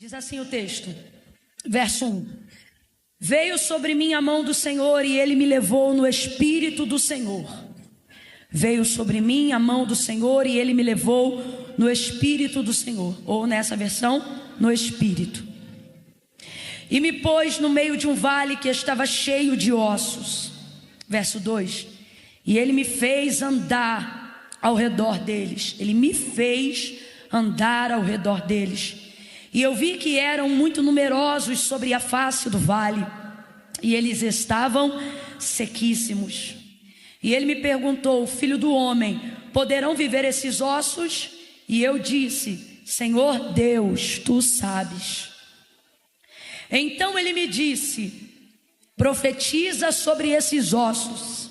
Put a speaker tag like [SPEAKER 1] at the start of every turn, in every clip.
[SPEAKER 1] Diz assim o texto, verso 1: Veio sobre mim a mão do Senhor e ele me levou no Espírito do Senhor. Veio sobre mim a mão do Senhor e ele me levou no Espírito do Senhor. Ou nessa versão, no Espírito. E me pôs no meio de um vale que estava cheio de ossos. Verso 2: E ele me fez andar ao redor deles. Ele me fez andar ao redor deles. E eu vi que eram muito numerosos sobre a face do vale, e eles estavam sequíssimos. E ele me perguntou: Filho do homem, poderão viver esses ossos? E eu disse: Senhor Deus, tu sabes. Então ele me disse: profetiza sobre esses ossos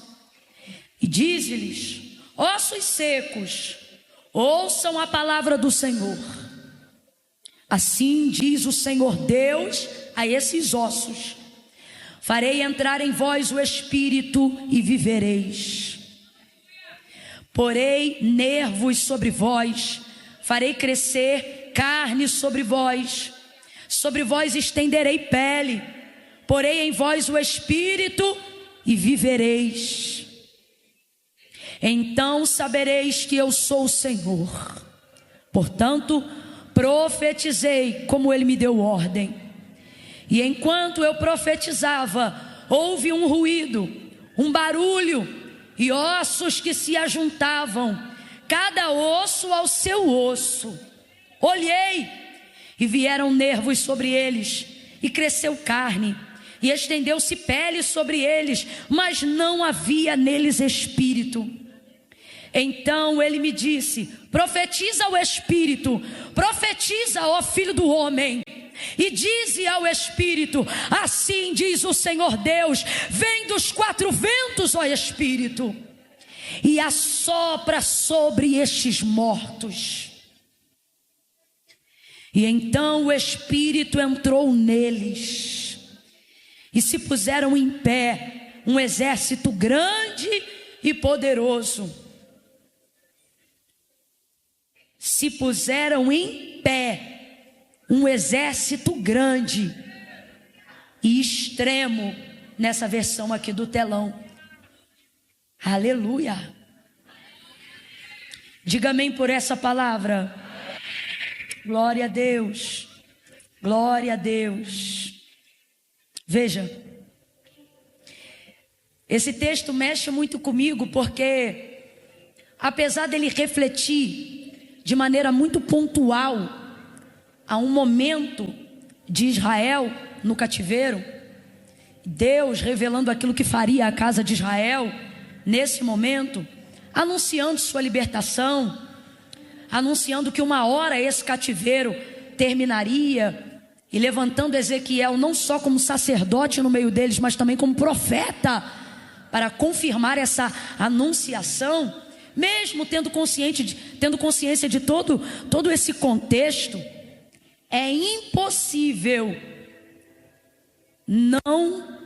[SPEAKER 1] e dize-lhes: ossos secos, ouçam a palavra do Senhor. Assim diz o Senhor Deus a esses ossos: farei entrar em vós o Espírito e vivereis. Porei nervos sobre vós, farei crescer carne sobre vós estenderei pele, porei em vós o Espírito e vivereis. Então sabereis que eu sou o Senhor. Portanto, profetizei como ele me deu ordem. E enquanto eu profetizava, houve um ruído, um barulho, e ossos que se ajuntavam, cada osso ao seu osso. Olhei, e vieram nervos sobre eles, e cresceu carne, e estendeu-se pele sobre eles, mas não havia neles espírito. Então ele me disse: profetiza ao Espírito, profetiza, ó filho do homem, e dize ao Espírito: assim diz o Senhor Deus: vem dos quatro ventos, ó Espírito, e assopra sobre estes mortos. E então o Espírito entrou neles, e se puseram em pé um exército grande e poderoso. Se puseram em pé um exército grande e extremo, nessa versão aqui do telão. Aleluia. Diga amém por essa palavra. Glória a Deus. Glória a Deus. Veja, esse texto mexe muito comigo, porque apesar dele refletir de maneira muito pontual a um momento de Israel no cativeiro, Deus revelando aquilo que faria a casa de Israel nesse momento, anunciando sua libertação, anunciando que uma hora esse cativeiro terminaria, e levantando Ezequiel não só como sacerdote no meio deles, mas também como profeta, para confirmar essa anunciação. Mesmo tendo consciência de todo esse contexto, é impossível não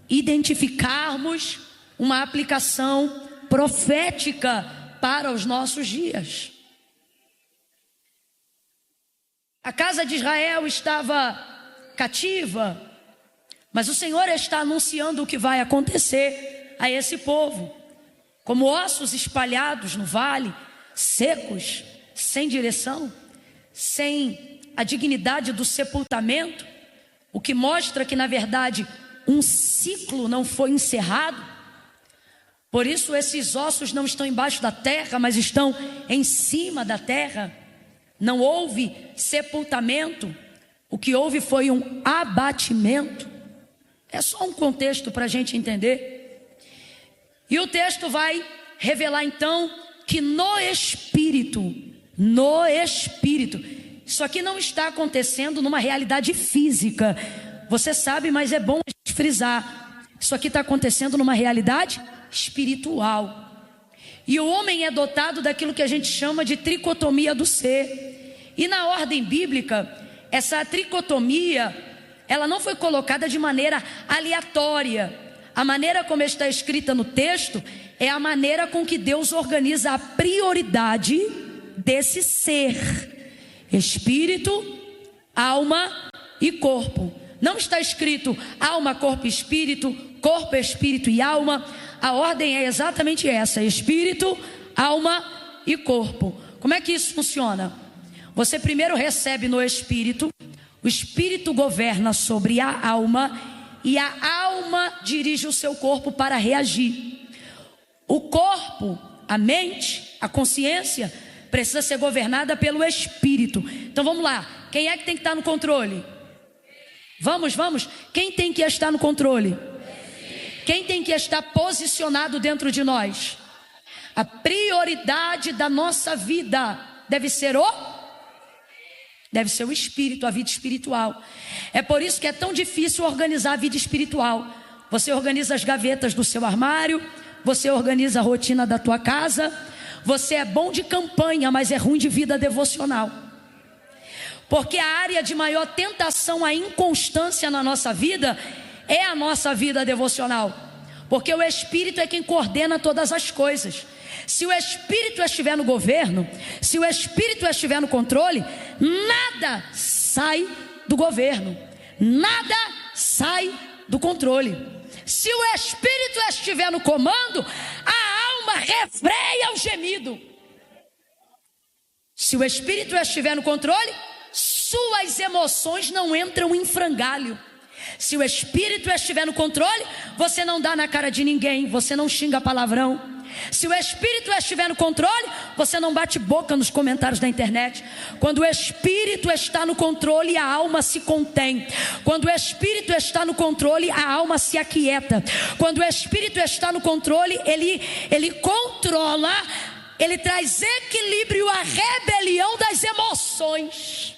[SPEAKER 1] identificarmos uma aplicação profética para os nossos dias. A casa de Israel estava cativa, mas o Senhor está anunciando o que vai acontecer a esse povo. Como ossos espalhados no vale, secos, sem direção, sem a dignidade do sepultamento, o que mostra que na verdade um ciclo não foi encerrado. Por isso esses ossos não estão embaixo da terra, mas estão em cima da terra. Não houve sepultamento, o que houve foi um abatimento. É só um contexto para a gente entender. E o texto vai revelar então que no Espírito, isso aqui não está acontecendo numa realidade física. Você sabe, mas é bom a gente frisar. Isso aqui está acontecendo numa realidade espiritual. E o homem é dotado daquilo que a gente chama de tricotomia do ser. E na ordem bíblica, essa tricotomia, ela não foi colocada de maneira aleatória. A maneira como está escrita no texto é a maneira com que Deus organiza a prioridade desse ser: Espírito, alma e corpo. Não está escrito alma, corpo espírito e alma. A ordem é exatamente essa: espírito, alma e corpo. Como é que isso funciona? Você primeiro recebe no espírito, o espírito governa sobre a alma e a alma dirige o seu corpo para reagir. O corpo, a mente, a consciência precisa ser governada pelo espírito. Então vamos lá, quem é que tem que estar no controle? Vamos. Quem tem que estar no controle? Quem tem que estar posicionado dentro de nós? A prioridade da nossa vida deve ser o espírito, a vida espiritual. É por isso que é tão difícil organizar a vida espiritual. Você organiza as gavetas do seu armário, você organiza a rotina da tua casa. Você é bom de campanha, mas é ruim de vida devocional. Porque a área de maior tentação à inconstância na nossa vida é a nossa vida devocional. Porque o Espírito é quem coordena todas as coisas. Se o Espírito estiver no governo, se o Espírito estiver no controle, nada sai do governo, nada sai do controle. Se o Espírito estiver no comando, a alma refreia o gemido. Se o Espírito estiver no controle, suas emoções não entram em frangalho. Se o Espírito estiver no controle, você não dá na cara de ninguém, você não xinga palavrão. Se o Espírito estiver no controle, você não bate boca nos comentários da internet. Quando o Espírito está no controle, a alma se contém. Quando o Espírito está no controle, a alma se aquieta. Quando o Espírito está no controle, ele controla, ele traz equilíbrio à rebelião das emoções.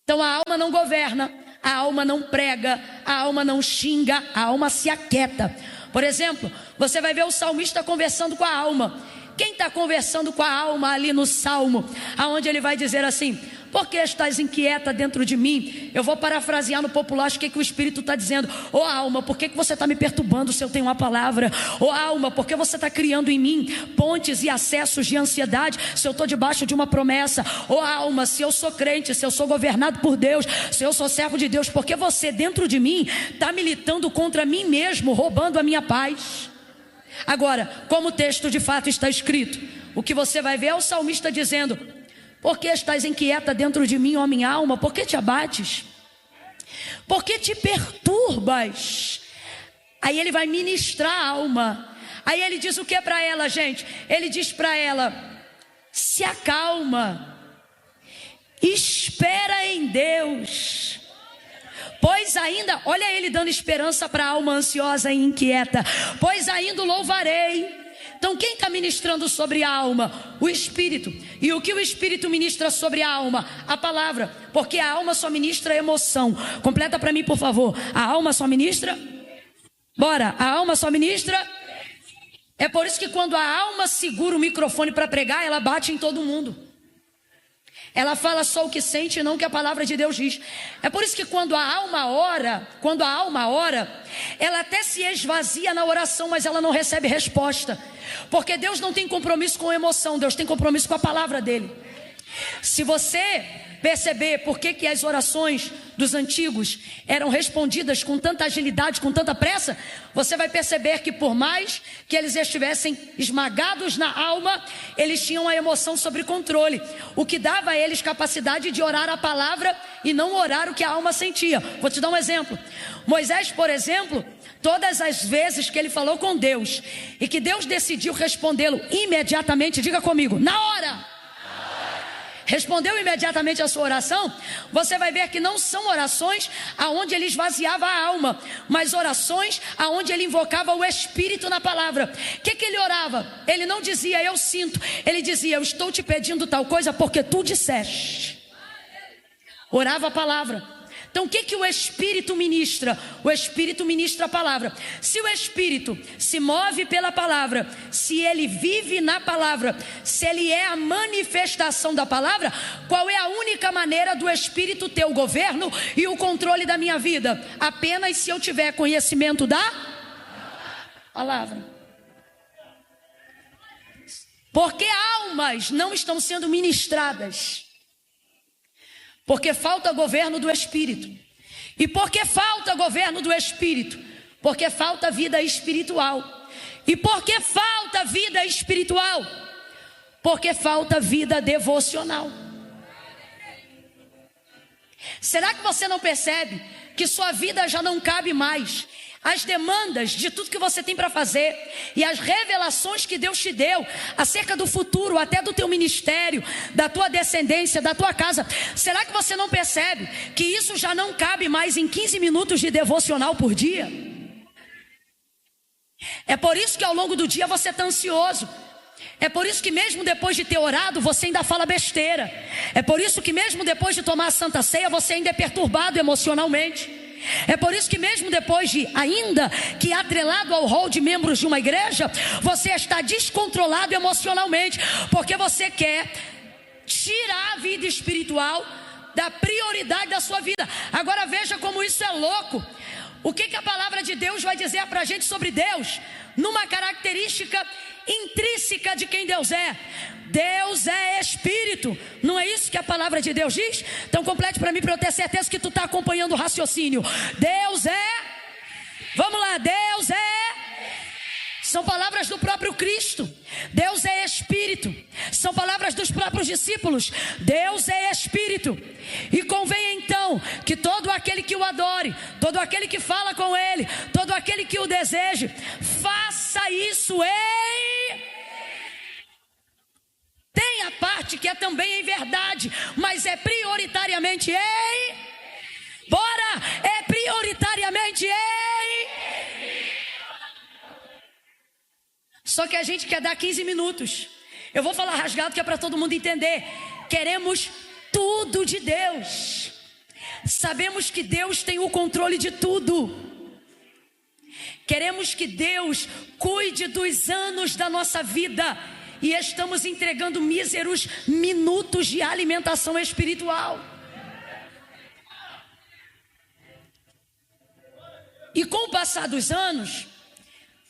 [SPEAKER 1] Então a alma não governa, a alma não prega, a alma não xinga, a alma se aquieta. Por exemplo, você vai ver o salmista conversando com a alma. Quem está conversando com a alma ali no salmo, aonde ele vai dizer assim: por que estás inquieta dentro de mim? Eu vou parafrasear no popular, acho que o Espírito está dizendo: ô alma, por que você está me perturbando se eu tenho uma palavra? Ô alma, por que você está criando em mim pontes e acessos de ansiedade se eu estou debaixo de uma promessa? Ô alma, se eu sou crente, se eu sou governado por Deus, se eu sou servo de Deus, por que você dentro de mim está militando contra mim mesmo, roubando a minha paz? Agora, como o texto de fato está escrito, o que você vai ver é o salmista dizendo: por que estás inquieta dentro de mim, ó minha alma? Por que te abates? Por que te perturbas? Aí ele vai ministrar a alma. Aí ele diz o que para ela, gente? Ele diz para ela: se acalma, espera em Deus. Pois ainda, olha ele dando esperança para a alma ansiosa e inquieta. Pois ainda o louvarei. Então quem está ministrando sobre a alma? O Espírito. E o que o Espírito ministra sobre a alma? A palavra. Porque a alma só ministra emoção. Completa para mim, por favor. A alma só ministra? Bora, a alma só ministra? É por isso que quando a alma segura o microfone para pregar, ela bate em todo mundo. Ela fala só o que sente e não o que a palavra de Deus diz. É por isso que quando a alma ora, ela até se esvazia na oração, mas ela não recebe resposta. Porque Deus não tem compromisso com a emoção, Deus tem compromisso com a palavra dele. Se você perceber por que as orações dos antigos eram respondidas com tanta agilidade, com tanta pressa, você vai perceber que por mais que eles estivessem esmagados na alma, eles tinham a emoção sob controle, o que dava a eles capacidade de orar a palavra e não orar o que a alma sentia. Vou te dar um exemplo. Moisés, por exemplo, todas as vezes que ele falou com Deus e que Deus decidiu respondê-lo imediatamente, diga comigo, na hora, respondeu imediatamente a sua oração, você vai ver que não são orações aonde ele esvaziava a alma, mas orações aonde ele invocava o Espírito na palavra. O que ele orava? Ele não dizia eu sinto, ele dizia eu estou te pedindo tal coisa porque tu disseste. Orava a palavra. Então o que o Espírito ministra? O Espírito ministra a palavra. Se o Espírito se move pela palavra, se ele vive na palavra, se ele é a manifestação da palavra, qual é a única maneira do Espírito ter o governo e o controle da minha vida? Apenas se eu tiver conhecimento da palavra. Porque almas não estão sendo ministradas. Porque falta governo do Espírito. E porque falta governo do Espírito? Porque falta vida espiritual. E porque falta vida espiritual? Porque falta vida devocional. Será que você não percebe que sua vida já não cabe mais as demandas de tudo que você tem para fazer e as revelações que Deus te deu acerca do futuro, até do teu ministério, da tua descendência, da tua casa? Será que você não percebe que isso já não cabe mais em 15 minutos de devocional por dia? É por isso que ao longo do dia você está ansioso. É por isso que mesmo depois de ter orado, você ainda fala besteira. É por isso que mesmo depois de tomar a Santa Ceia, você ainda é perturbado emocionalmente. É por isso que mesmo depois de, ainda que atrelado ao rol de membros de uma igreja, você está descontrolado emocionalmente, porque você quer tirar a vida espiritual da prioridade da sua vida. Agora veja como isso é louco. O que a palavra de Deus vai dizer para a gente sobre Deus? Numa característica intrínseca de quem Deus é. Deus é Espírito. Não é isso que a palavra de Deus diz? Então complete para mim, para eu ter certeza que tu está acompanhando o raciocínio. Deus é... Vamos lá, Deus é... São palavras do próprio Cristo. Deus é Espírito. São palavras dos próprios discípulos. Deus é Espírito. E convém então que todo aquele que o adore, todo aquele que fala com Ele, todo aquele que o deseje, faça isso em... Tem a parte que é também em verdade, mas é prioritariamente em... Bora! É prioritariamente em... Só que a gente quer dar 15 minutos. Eu vou falar rasgado que é para todo mundo entender. Queremos tudo de Deus. Sabemos que Deus tem o controle de tudo. Queremos que Deus cuide dos anos da nossa vida. E estamos entregando míseros minutos de alimentação espiritual. E com o passar dos anos,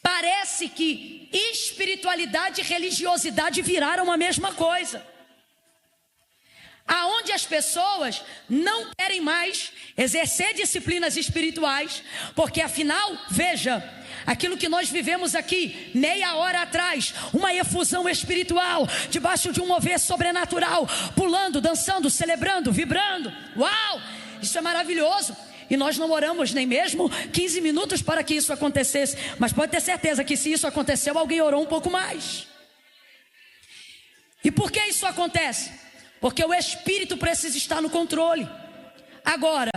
[SPEAKER 1] parece que espiritualidade e religiosidade viraram a mesma coisa. Aonde as pessoas não querem mais exercer disciplinas espirituais, porque afinal, veja, aquilo que nós vivemos aqui, meia hora atrás, uma efusão espiritual, debaixo de um mover sobrenatural, pulando, dançando, celebrando, vibrando, uau, isso é maravilhoso. E nós não oramos nem mesmo 15 minutos para que isso acontecesse. Mas pode ter certeza que se isso aconteceu, alguém orou um pouco mais. E por que isso acontece? Porque o Espírito precisa estar no controle. Agora,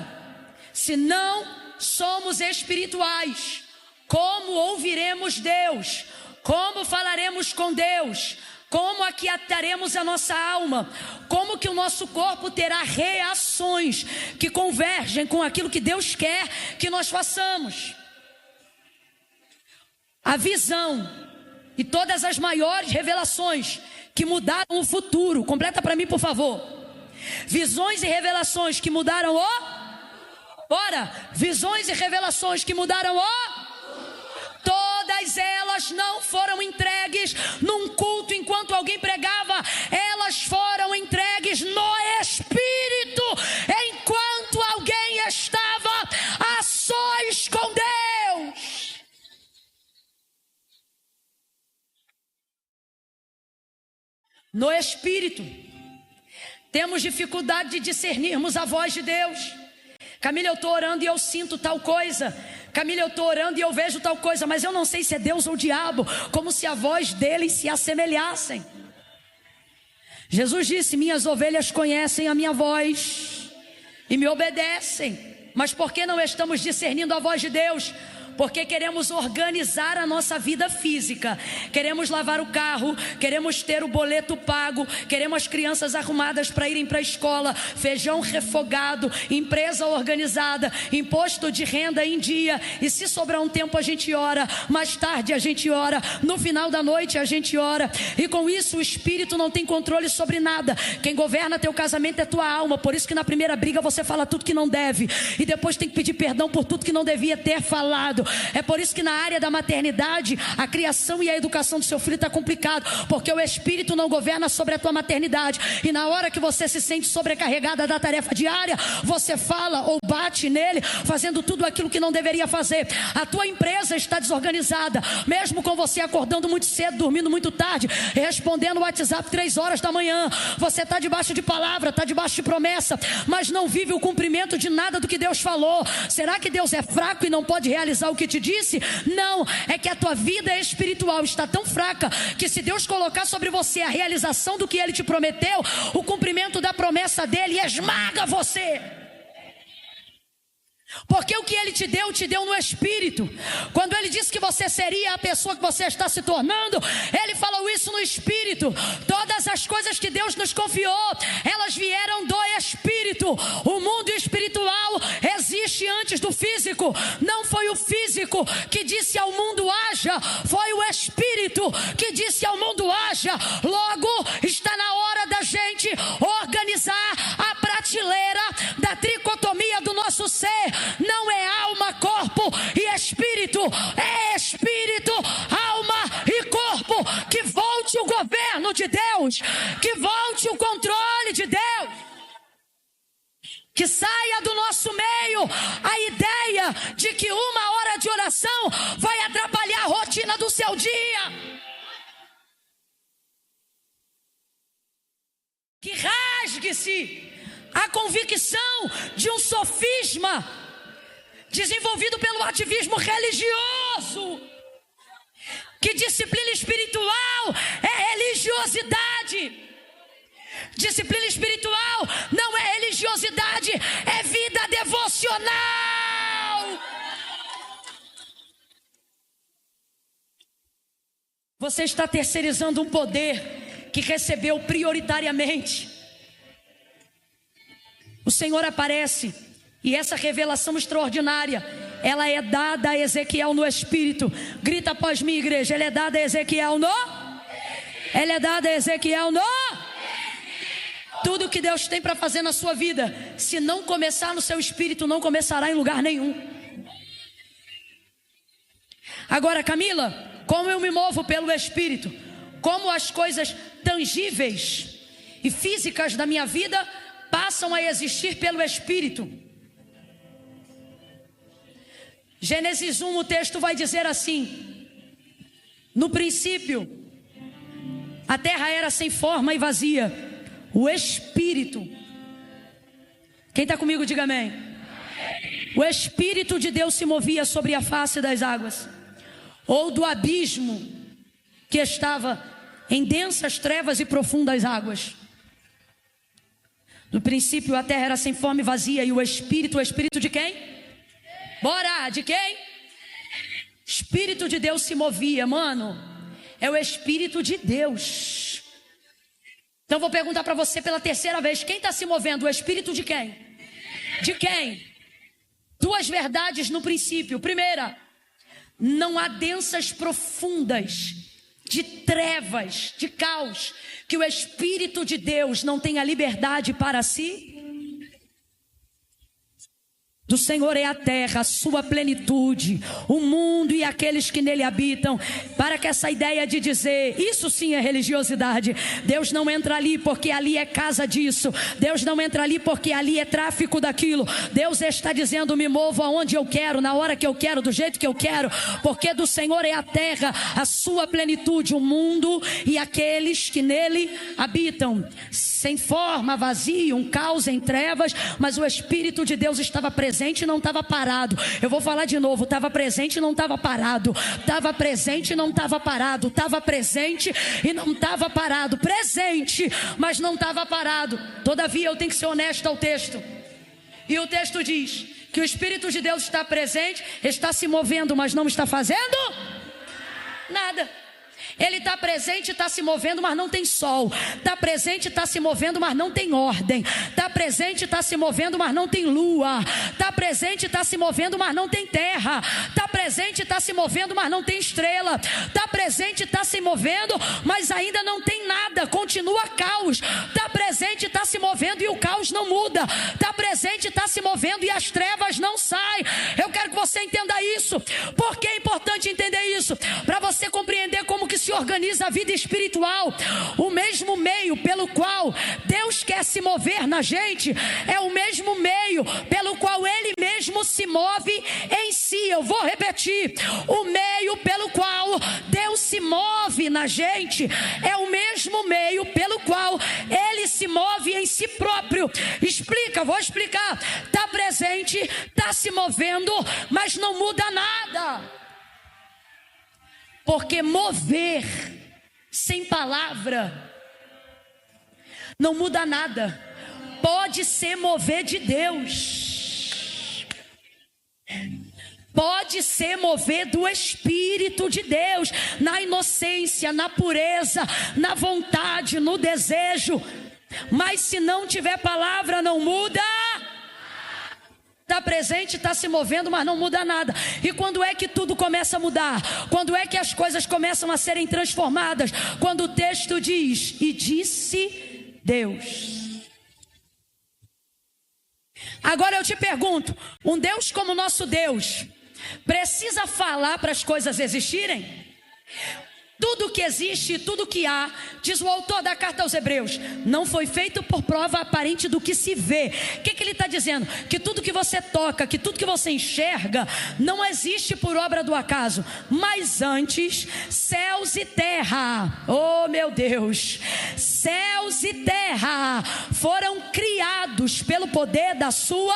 [SPEAKER 1] se não somos espirituais, como ouviremos Deus? Como falaremos com Deus? Como aquietaremos a nossa alma? Como que o nosso corpo terá reações que convergem com aquilo que Deus quer que nós façamos? A visão e todas as maiores revelações que mudaram o futuro. Completa para mim, por favor. Visões e revelações que mudaram o... Bora! Visões e revelações que mudaram o... Todas elas não foram entregues num culto enquanto alguém pregava. Elas foram entregues no Espírito, enquanto alguém estava a sós com Deus. No Espírito, temos dificuldade de discernirmos a voz de Deus. Camila, eu estou orando e eu sinto tal coisa. Camila, eu estou orando e eu vejo tal coisa, mas eu não sei se é Deus ou o diabo, como se a voz deles se assemelhassem. Jesus disse: minhas ovelhas conhecem a minha voz e me obedecem. Mas por que não estamos discernindo a voz de Deus? Porque queremos organizar a nossa vida física. Queremos lavar o carro, queremos ter o boleto pago, queremos as crianças arrumadas para irem para a escola, feijão refogado, empresa organizada, imposto de renda em dia. E se sobrar um tempo a gente ora, mais tarde a gente ora, no final da noite a gente ora. E com isso o Espírito não tem controle sobre nada. Quem governa teu casamento é tua alma. Por isso que na primeira briga você fala tudo que não deve, e depois tem que pedir perdão por tudo que não devia ter falado. complicado. É por isso que na área da maternidade, a criação e a educação do seu filho está complicado, porque o Espírito não governa sobre a tua maternidade. E na hora que você se sente sobrecarregada da tarefa diária, você fala ou bate nele, fazendo tudo aquilo que não deveria fazer. A tua empresa está desorganizada, mesmo com você acordando muito cedo, dormindo muito tarde, respondendo o WhatsApp 3 horas da manhã. Você está debaixo de palavra, está debaixo de promessa, mas não vive o cumprimento de nada do que Deus falou. Será que Deus é fraco e não pode realizar o que te disse? Não, é que a tua vida espiritual está tão fraca que se Deus colocar sobre você a realização do que Ele te prometeu, o cumprimento da promessa dEle esmaga você. Porque o que Ele te deu no Espírito. Quando Ele disse que você seria a pessoa que você está se tornando, Ele falou isso no Espírito. Todas as coisas que Deus nos confiou, elas vieram do Espírito. O mundo espiritual existe antes do físico. Não foi o físico que disse ao mundo haja, foi o Espírito que disse ao mundo haja. Logo, está na hora da gente organizar a prateleira da tricotomia do nosso ser. Não é alma, corpo e espírito, é espírito, alma e corpo. Que volte o governo de Deus, que volte o controle de Deus, que saia do nosso meio a ideia de que 1 hora de oração vai atrapalhar a rotina do seu dia. Que rasgue-se a convicção de um sofisma desenvolvido pelo ativismo religioso, que disciplina espiritual é religiosidade. Disciplina espiritual não é religiosidade, é vida devocional. Você está terceirizando um poder que recebeu prioritariamente. O Senhor aparece. E essa revelação extraordinária, ela é dada a Ezequiel no Espírito. Grita após mim, igreja. Ela é dada a Ezequiel no? Ela é dada a Ezequiel no? Tudo que Deus tem para fazer na sua vida, se não começar no seu espírito, não começará em lugar nenhum. Agora, Camila, como eu me movo pelo Espírito? Como as coisas tangíveis e físicas da minha vida passam a existir pelo Espírito? Gênesis 1, o texto vai dizer assim: no princípio, a terra era sem forma e vazia. O Espírito, quem está comigo, diga amém. O Espírito de Deus se movia sobre a face das águas, ou do abismo que estava em densas trevas e profundas águas. No princípio, a terra era sem forma e vazia, e o Espírito de quem? Bora, de quem? Espírito de Deus se movia, mano. É o Espírito de Deus. Então vou perguntar para você pela terceira vez: quem está se movendo? O Espírito de quem? De quem? Duas verdades no princípio. Primeira, não há densas profundas de trevas, de caos, que o Espírito de Deus não tenha liberdade para si. Do Senhor é a terra, a sua plenitude, o mundo e aqueles que nele habitam. Para que essa ideia de dizer, isso sim é religiosidade. Deus não entra ali porque ali é casa disso. Deus não entra ali porque ali é tráfico daquilo. Deus está dizendo, me movo aonde eu quero, na hora que eu quero, do jeito que eu quero. Porque do Senhor é a terra, a sua plenitude, o mundo e aqueles que nele habitam. Sem forma, vazio, um caos em trevas, mas o Espírito de Deus estava presente e não estava parado. Eu vou falar de novo: estava presente e não estava parado. Estava presente e não estava parado. Estava presente e não estava parado. Presente, mas não estava parado. Todavia eu tenho que ser honesto ao texto. E o texto diz que o Espírito de Deus está presente, está se movendo, mas não está fazendo nada. Ele está presente e está se movendo, mas não tem sol. Está presente e está se movendo, mas não tem ordem. Está presente e está se movendo, mas não tem lua. Está presente e está se movendo, mas não tem terra. Está presente e está se movendo, mas não tem estrela. Está presente e está se movendo, mas ainda não tem nada. Continua caos. Está presente e está se movendo e o caos não muda. Está presente e está se movendo e as trevas não saem. Eu quero que você entenda isso. Por que é importante entender isso? Para você compreender como que se organiza a vida espiritual. O mesmo meio pelo qual Deus quer se mover na gente é o mesmo meio pelo qual Ele mesmo se move em si. Eu vou repetir: o meio pelo qual Deus se move na gente é o mesmo meio pelo qual Ele se move em si próprio. Vou explicar. Está presente, está se movendo, mas não muda nada. Porque mover sem palavra não muda nada. Pode ser mover de Deus, pode ser mover do Espírito de Deus, na inocência, na pureza, na vontade, no desejo. Mas se não tiver palavra, não muda. Está presente, está se movendo, mas não muda nada. E quando é que tudo começa a mudar? Quando é que as coisas começam a serem transformadas? Quando o texto diz: e disse Deus. Agora eu te pergunto: um Deus como o nosso Deus precisa falar para as coisas existirem? Tudo que existe, tudo que há, diz o autor da carta aos Hebreus, não foi feito por prova aparente do que se vê. O que ele está dizendo? Que tudo que você toca, que tudo que você enxerga, não existe por obra do acaso. Mas antes, céus e terra, oh meu Deus, céus e terra foram criados pelo poder da sua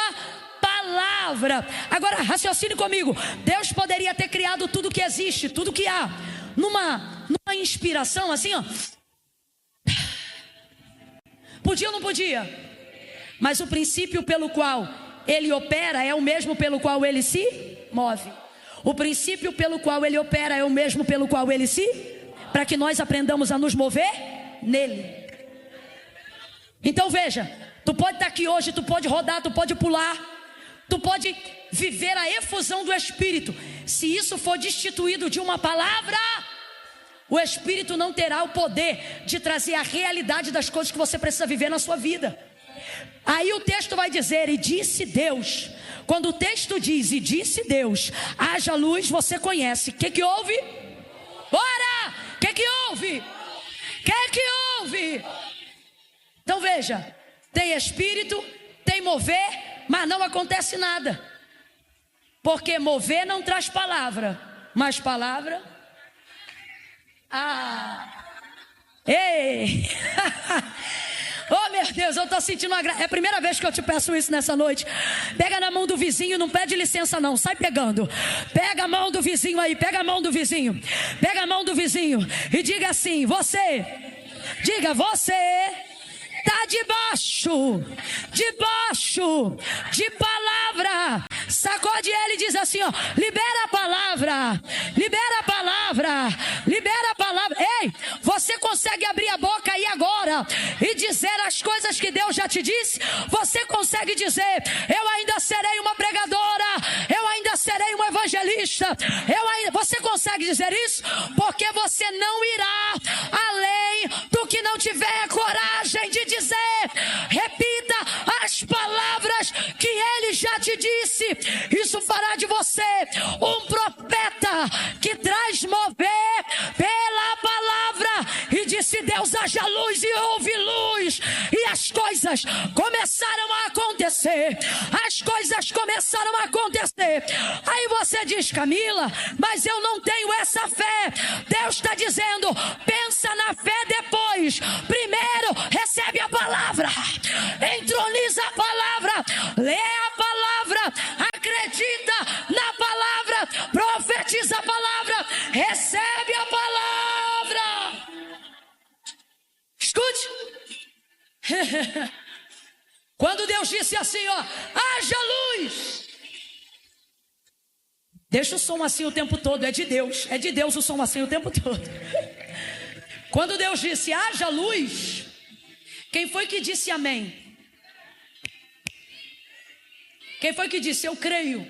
[SPEAKER 1] palavra. Agora raciocine comigo. Deus poderia ter criado tudo que existe, tudo que há, numa inspiração assim, ó. Podia ou não podia? Mas o princípio pelo qual ele opera é o mesmo pelo qual ele se move. O princípio pelo qual ele opera é o mesmo pelo qual ele se... Para que nós aprendamos a nos mover nele. Então veja, tu pode estar aqui hoje, tu pode rodar, tu pode pular, tu pode viver a efusão do Espírito. Se isso for destituído de uma palavra, o Espírito não terá o poder de trazer a realidade das coisas que você precisa viver na sua vida. Aí o texto vai dizer: e disse Deus. Quando o texto diz e disse Deus, haja luz, você conhece. O que houve? Bora! O que houve? O que houve? Então veja, tem Espírito, tem mover, mas não acontece nada. Porque mover não traz palavra, mas palavra... Ei! Oh meu Deus, eu estou sentindo uma graça. É a primeira vez que eu te peço isso nessa noite. Pega na mão do vizinho, não pede licença não, sai pegando. Pega a mão do vizinho aí, pega a mão do vizinho. Pega a mão do vizinho e diga assim: você está debaixo de palavra. Sacode ele e diz assim, ó: libera a palavra, libera a palavra, libera a palavra. Ei, você consegue abrir a boca aí agora e dizer as coisas que Deus já te disse? Você consegue dizer: eu ainda serei uma pregadora, eu ainda serei um evangelista, você consegue dizer isso? Porque você não irá além do que não tiver coragem de dizer. Repita as palavras que ele já te disse. Isso fará de você um profeta que traz mover pela palavra. E disse Deus: haja luz, e houve luz. E as coisas começaram a acontecer. As coisas começaram a acontecer. Aí você diz: Camila, mas eu não tenho essa fé. Deus está dizendo: pensa na fé depois. Primeiro recebe a palavra, entroniza a palavra, lê a palavra, acredita na palavra, profetiza a palavra, recebe a palavra. Escute. Quando Deus disse assim, ó: haja luz. Deixa o som assim o tempo todo. É de Deus o som assim o tempo todo. Quando Deus disse haja luz, quem foi que disse amém? Quem foi que disse eu creio?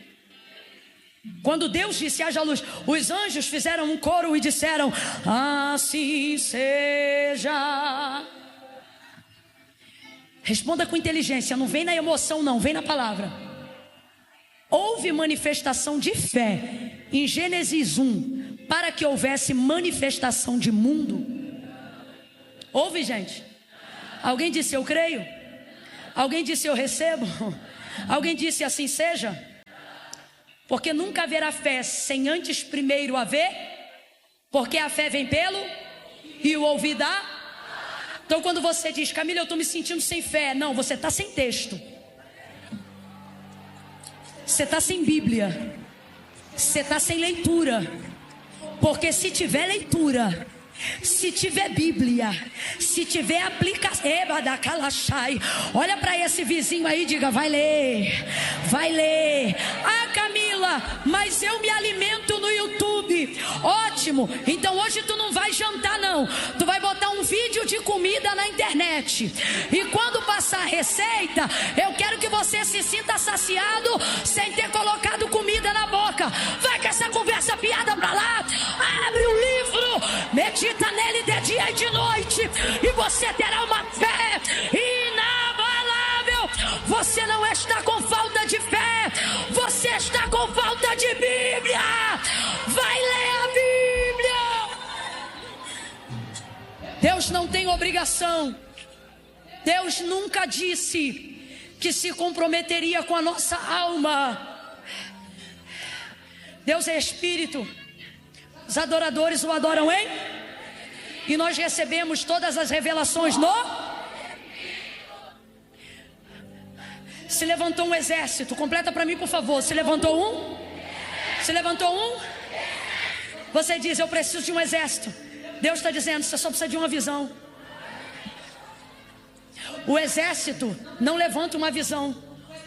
[SPEAKER 1] Quando Deus disse haja luz, os anjos fizeram um coro e disseram assim seja. Responda com inteligência, não vem na emoção não, vem na palavra. Houve manifestação de fé em Gênesis 1 para que houvesse manifestação de mundo? Houve, gente? Alguém disse eu creio? Alguém disse eu recebo? Alguém disse assim seja? Porque nunca haverá fé sem antes primeiro haver, porque a fé vem pelo e o ouvir dá. Então quando você diz, Camila, eu estou me sentindo sem fé, não, você está sem texto, você está sem Bíblia, você está sem leitura. Porque se tiver leitura, se tiver Bíblia, se tiver aplicação, olha para esse vizinho aí e diga, vai ler, vai ler. Ah, Camila, mas eu me alimento no YouTube. Ótimo, então hoje tu não vai jantar não, tu vai botar um vídeo de comida na internet, e quando passar a receita, eu quero que você se sinta saciado sem ter colocado comida na boca. Vai com essa conversa piada pra lá, abre o livro, medita nele de dia e de noite, e você terá uma fé inabalável. Você não está com falta de fé, você está com falta de Bíblia. Vai ler a Bíblia. Deus não tem obrigação, Deus nunca disse que se comprometeria com a nossa alma. Deus é Espírito, os adoradores o adoram em, e nós recebemos todas as revelações no. Se levantou um exército, completa para mim por favor. Se levantou um? Se levantou um? Você diz, eu preciso de um exército. Deus está dizendo, você só precisa de uma visão. O exército não levanta uma visão.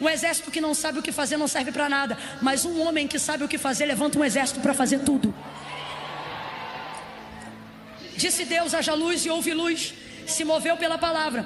[SPEAKER 1] Um exército que não sabe o que fazer não serve para nada. Mas um homem que sabe o que fazer levanta um exército para fazer tudo. Disse Deus, haja luz e houve luz. Se moveu pela palavra,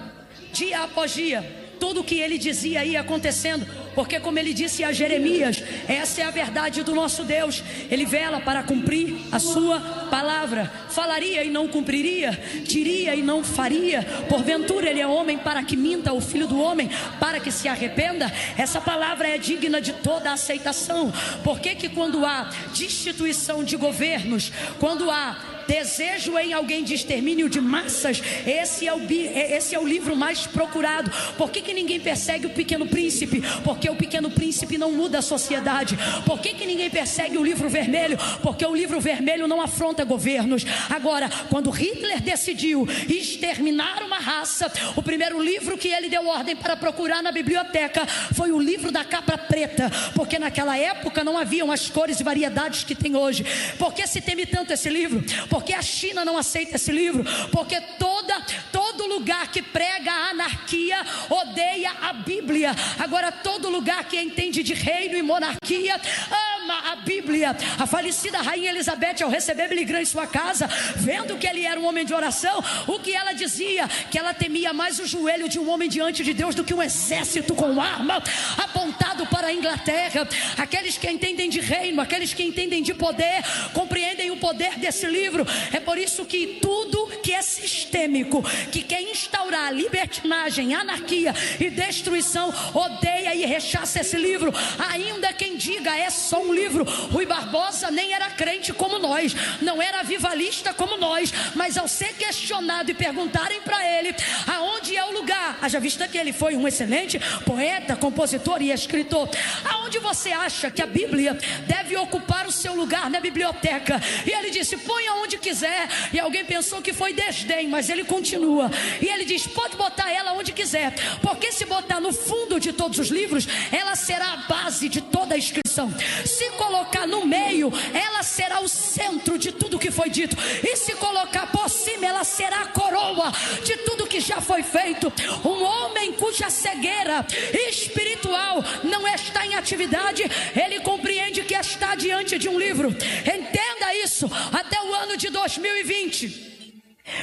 [SPEAKER 1] dia após dia. Tudo o que ele dizia ia acontecendo, porque como ele disse a Jeremias, essa é a verdade do nosso Deus. Ele vela para cumprir a sua palavra. Falaria e não cumpriria, diria e não faria. Porventura ele é homem para que minta, o filho do homem para que se arrependa? Essa palavra é digna de toda aceitação. Por que que quando há destituição de governos, quando há desejo em alguém de extermínio de massas, esse é o livro mais procurado? Por que que ninguém persegue o Pequeno Príncipe? Porque o Pequeno Príncipe não muda a sociedade. Por que que ninguém persegue o Livro Vermelho? Porque o Livro Vermelho não afronta governos. Agora, quando Hitler decidiu exterminar uma raça, o primeiro livro que ele deu ordem para procurar na biblioteca foi o livro da capa preta, porque naquela época não haviam as cores e variedades que tem hoje. Por que se teme tanto esse livro? Porque a China não aceita esse livro, porque todo lugar que prega a anarquia odeia a Bíblia. Agora todo lugar que entende de reino e monarquia ama a Bíblia. A falecida rainha Elizabeth, ao receber Billy Graham em sua casa, vendo que ele era um homem de oração, o que ela dizia? Que ela temia mais o joelho de um homem diante de Deus do que um exército com arma apontado para a Inglaterra. Aqueles que entendem de reino, aqueles que entendem de poder, compreendem o poder desse livro. É por isso que tudo que é sistêmico, que quer instaurar libertinagem, anarquia e destruição, odeia e rechaça esse livro. Ainda quem diga é só um livro. Rui Barbosa nem era crente como nós, não era avivalista como nós, mas ao ser questionado e perguntarem para ele aonde é o lugar, haja vista que ele foi um excelente poeta, compositor e escritor, aonde você acha que a Bíblia deve ocupar o seu lugar na biblioteca? E ele disse, põe aonde quiser. E alguém pensou que foi desdém, mas ele continua, e ele diz, pode botar ela onde quiser, porque se botar no fundo de todos os livros, ela será a base de toda a inscrição. Se colocar no meio, ela será o centro de tudo que foi dito, e se colocar por cima, ela será a coroa de tudo que já foi feito. Um homem cuja cegueira espiritual não está em atividade, ele compreende que está diante de um livro. Entenda isso. Até o ano de 2020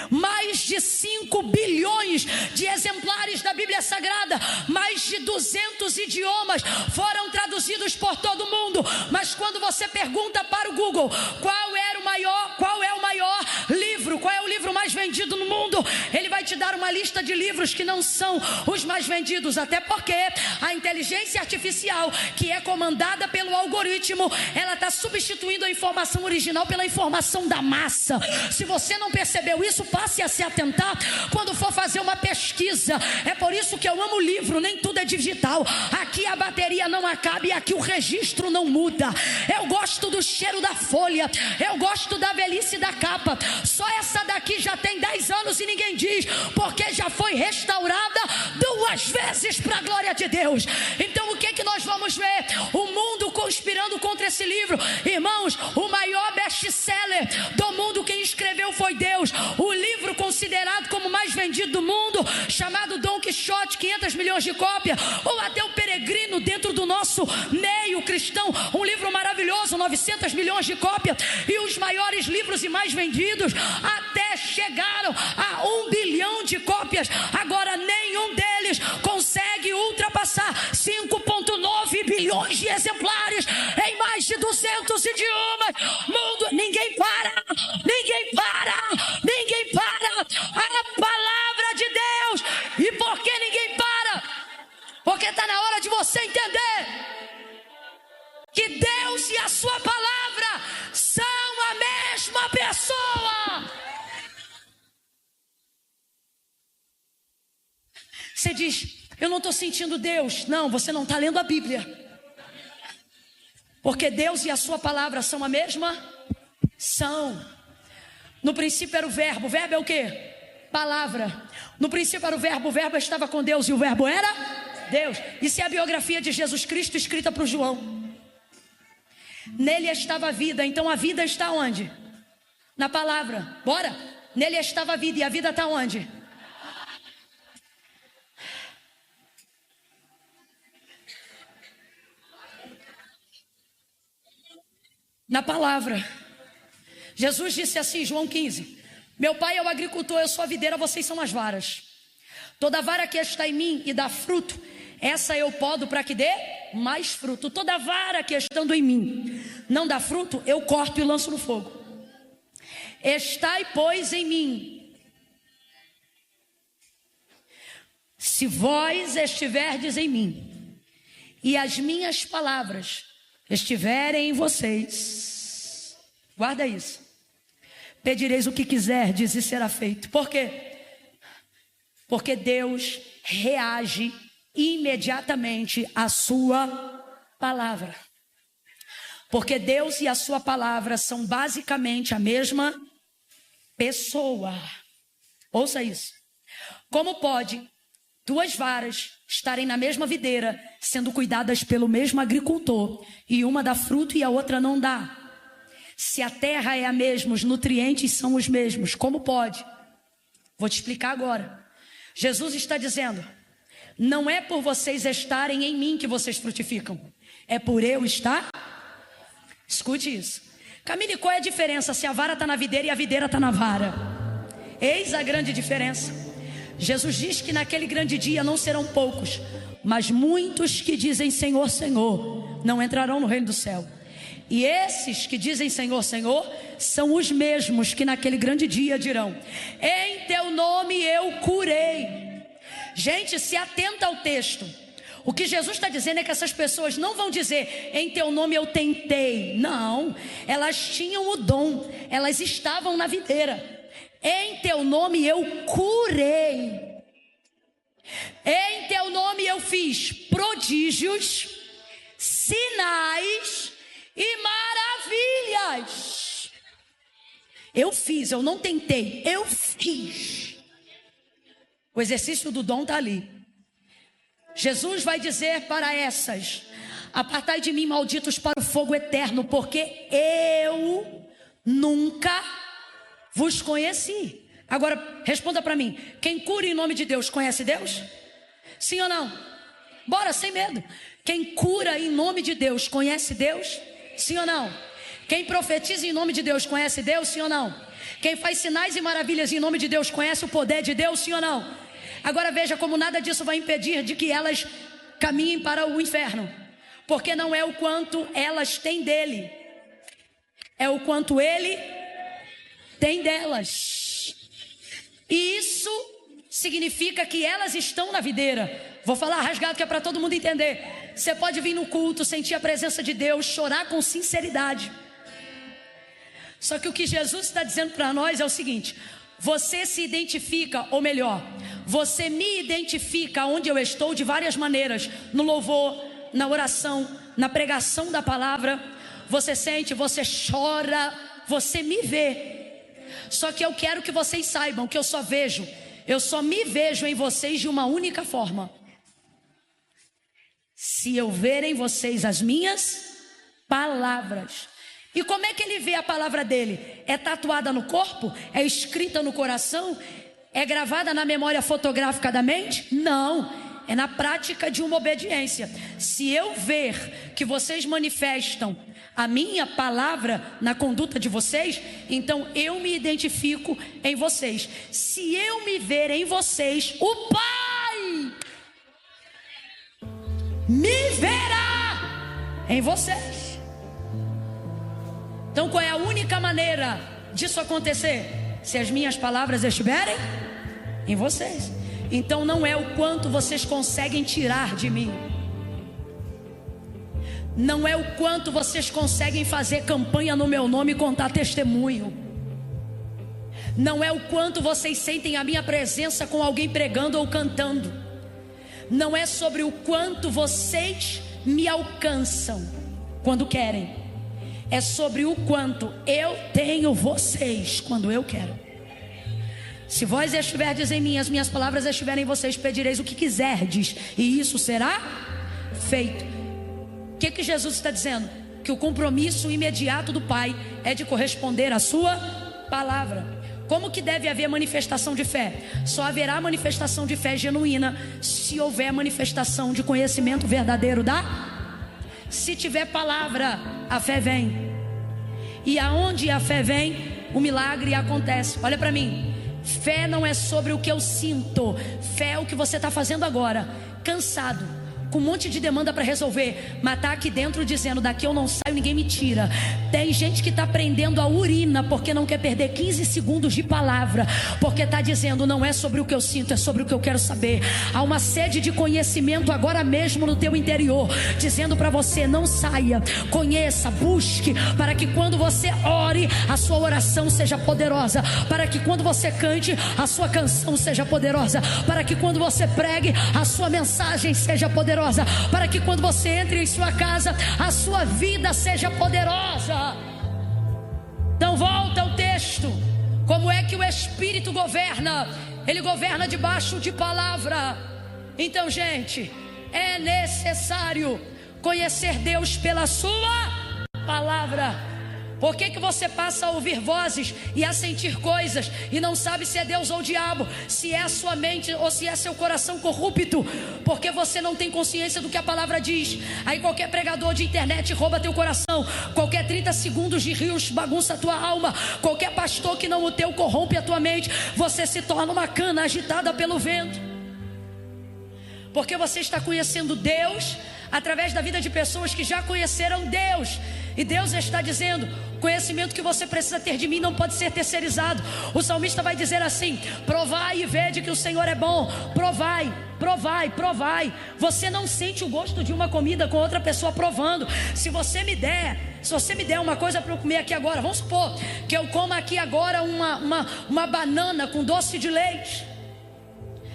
[SPEAKER 1] Mais de 5 bilhões de exemplares da Bíblia Sagrada, mais de 200 idiomas foram traduzidos por todo mundo. Mas quando você pergunta para o Google qual é o maior livro, qual é o livro mais vendido no mundo, ele vai te dar uma lista de livros que não são os mais vendidos, até porque a inteligência artificial, que é comandada pelo algoritmo, ela está substituindo a informação original pela informação da massa. Se você não percebeu isso, passe a se atentar quando for fazer uma pesquisa. É por isso que eu amo livro, nem tudo é digital. Aqui a bateria não acaba e aqui o registro não muda. Eu gosto do cheiro da folha, eu gosto da velhice da capa. Só essa daqui já tem 10 anos e ninguém diz, porque já foi restaurada 2 vezes para a glória de Deus. Então o que nós vamos ver? O mundo conspirando contra esse livro. Irmãos, o maior best-seller do mundo, quem escreveu foi Deus. O livro considerado como mais vendido do mundo, chamado Dom Quixote, 500 milhões de cópias, ou até o Peregrino, dentro do nosso meio cristão, um livro maravilhoso, 900 milhões de cópias. E os maiores livros e mais vendidos até chegaram a 1 bilhão de cópias. Agora nenhum deles consegue ultrapassar 5,9 bilhões de exemplares em mais de 200 idiomas. Mundo, ninguém para, ninguém para, ninguém para. A palavra de Deus. E por que ninguém para? Porque está na hora de você entender que Deus e a sua palavra são a mesma pessoa. Você diz, eu não estou sentindo Deus. Não, você não está lendo a Bíblia. Porque Deus e a sua palavra são a mesma? São. No princípio era o verbo é o quê? Palavra. No princípio era o verbo estava com Deus e o verbo era Deus. Isso é a biografia de Jesus Cristo escrita para o João. Nele estava a vida, então a vida está onde? Na palavra. Bora? Nele estava a vida e a vida está onde? Na palavra. Jesus disse assim, João 15: meu pai é o agricultor, eu sou a videira, vocês são as varas. Toda vara que está em mim e dá fruto, essa eu podo para que dê mais fruto. Toda vara que estando em mim não dá fruto, eu corto e lanço no fogo. Estai, pois, em mim. Se vós estiverdes em mim e as minhas palavras estiverem em vocês, guarda isso. Pedireis o que quiserdes e será feito. Por quê? Porque Deus reage imediatamente à sua palavra. Porque Deus e a sua palavra são basicamente a mesma pessoa. Ouça isso. Como pode 2 varas estarem na mesma videira, sendo cuidadas pelo mesmo agricultor, e uma dá fruto e a outra não dá? Se a terra é a mesma, os nutrientes são os mesmos, como pode? Vou te explicar agora. Jesus está dizendo, não é por vocês estarem em mim que vocês frutificam, é por eu estar. Escute isso. Camille, qual é a diferença se a vara está na videira e a videira está na vara? Eis a grande diferença. Jesus diz que naquele grande dia não serão poucos, mas muitos que dizem Senhor, Senhor, não entrarão no reino do céu. E esses que dizem Senhor, Senhor, são os mesmos que naquele grande dia dirão, em teu nome eu curei. Gente, se atenta ao texto. O que Jesus está dizendo é que essas pessoas não vão dizer, em teu nome eu tentei. Não, elas tinham o dom, elas estavam na videira. Em teu nome eu curei. Em teu nome eu fiz prodígios, sinais e maravilhas. Eu fiz, eu não tentei, eu fiz. O exercício do dom está ali. Jesus vai dizer para essas, apartai de mim, malditos, para o fogo eterno, porque eu nunca vos conheci. Agora responda para mim, quem cura em nome de Deus conhece Deus? Sim ou não? Bora, sem medo. Quem cura em nome de Deus conhece Deus? Sim ou não? Quem profetiza em nome de Deus conhece Deus? Sim ou não? Quem faz sinais e maravilhas em nome de Deus conhece o poder de Deus, sim ou não? Agora veja como nada disso vai impedir de que elas caminhem para o inferno, porque não é o quanto elas têm dele, é o quanto ele tem delas. E isso significa que elas estão na videira. Vou falar rasgado que é para todo mundo entender. Você pode vir no culto, sentir a presença de Deus, chorar com sinceridade. Só que o que Jesus está dizendo para nós é o seguinte: você se identifica, ou melhor, você me identifica onde eu estou de várias maneiras. No louvor, na oração, na pregação da palavra. Você sente, você chora, você me vê. Só que eu quero que vocês saibam que eu só me vejo em vocês de uma única forma: se eu ver em vocês as minhas palavras. E como é que ele vê a palavra dele? É tatuada no corpo? É escrita no coração? É gravada na memória fotográfica da mente? Não, é na prática de uma obediência. Se eu ver que vocês manifestam a minha palavra na conduta de vocês, então eu me identifico em vocês. Se eu me ver em vocês, o Pai me verá em vocês. Então qual é a única maneira disso acontecer? Se as minhas palavras estiverem em vocês. Então não é o quanto vocês conseguem tirar de mim, não é o quanto vocês conseguem fazer campanha no meu nome e contar testemunho, não é o quanto vocês sentem a minha presença com alguém pregando ou cantando, não é sobre o quanto vocês me alcançam quando querem, é sobre o quanto eu tenho vocês quando eu quero. Se vós estiverdes em mim, as minhas palavras estiverem em vocês, pedireis o que quiserdes, e isso será feito. O que Jesus está dizendo? Que o compromisso imediato do Pai é de corresponder à sua palavra. Como que deve haver manifestação de fé? Só haverá manifestação de fé genuína se houver manifestação de conhecimento verdadeiro Se tiver palavra, a fé vem. E aonde a fé vem, o milagre acontece. Olha para mim. Fé não é sobre o que eu sinto. Fé é o que você está fazendo agora, cansado, com um monte de demanda para resolver, mas está aqui dentro dizendo: daqui eu não saio, ninguém me tira. Tem gente que está prendendo a urina porque não quer perder 15 segundos de palavra, porque está dizendo: não é sobre o que eu sinto, é sobre o que eu quero saber. Há uma sede de conhecimento agora mesmo no teu interior, dizendo para você: não saia, conheça, busque, para que quando você ore, a sua oração seja poderosa, para que quando você cante, a sua canção seja poderosa, para que quando você pregue, a sua mensagem seja poderosa, para que quando você entre em sua casa, a sua vida seja poderosa. Então volta ao texto. Como é que o Espírito governa? Ele governa debaixo de palavra. Então, gente, é necessário conhecer Deus pela sua palavra. Por que você passa a ouvir vozes e a sentir coisas e não sabe se é Deus ou o diabo, se é a sua mente ou se é seu coração corrupto? Porque você não tem consciência do que a palavra diz. Aí qualquer pregador de internet rouba teu coração, qualquer 30 segundos de rios bagunça a tua alma, qualquer pastor que não o teu corrompe a tua mente. Você se torna uma cana agitada pelo vento, porque você está conhecendo Deus através da vida de pessoas que já conheceram Deus. E Deus está dizendo: o conhecimento que você precisa ter de mim não pode ser terceirizado. O salmista vai dizer assim: provai e vede que o Senhor é bom. Provai, provai, provai. Você não sente o gosto de uma comida com outra pessoa provando. Se você me der uma coisa para eu comer aqui agora, vamos supor que eu coma aqui agora uma banana com doce de leite.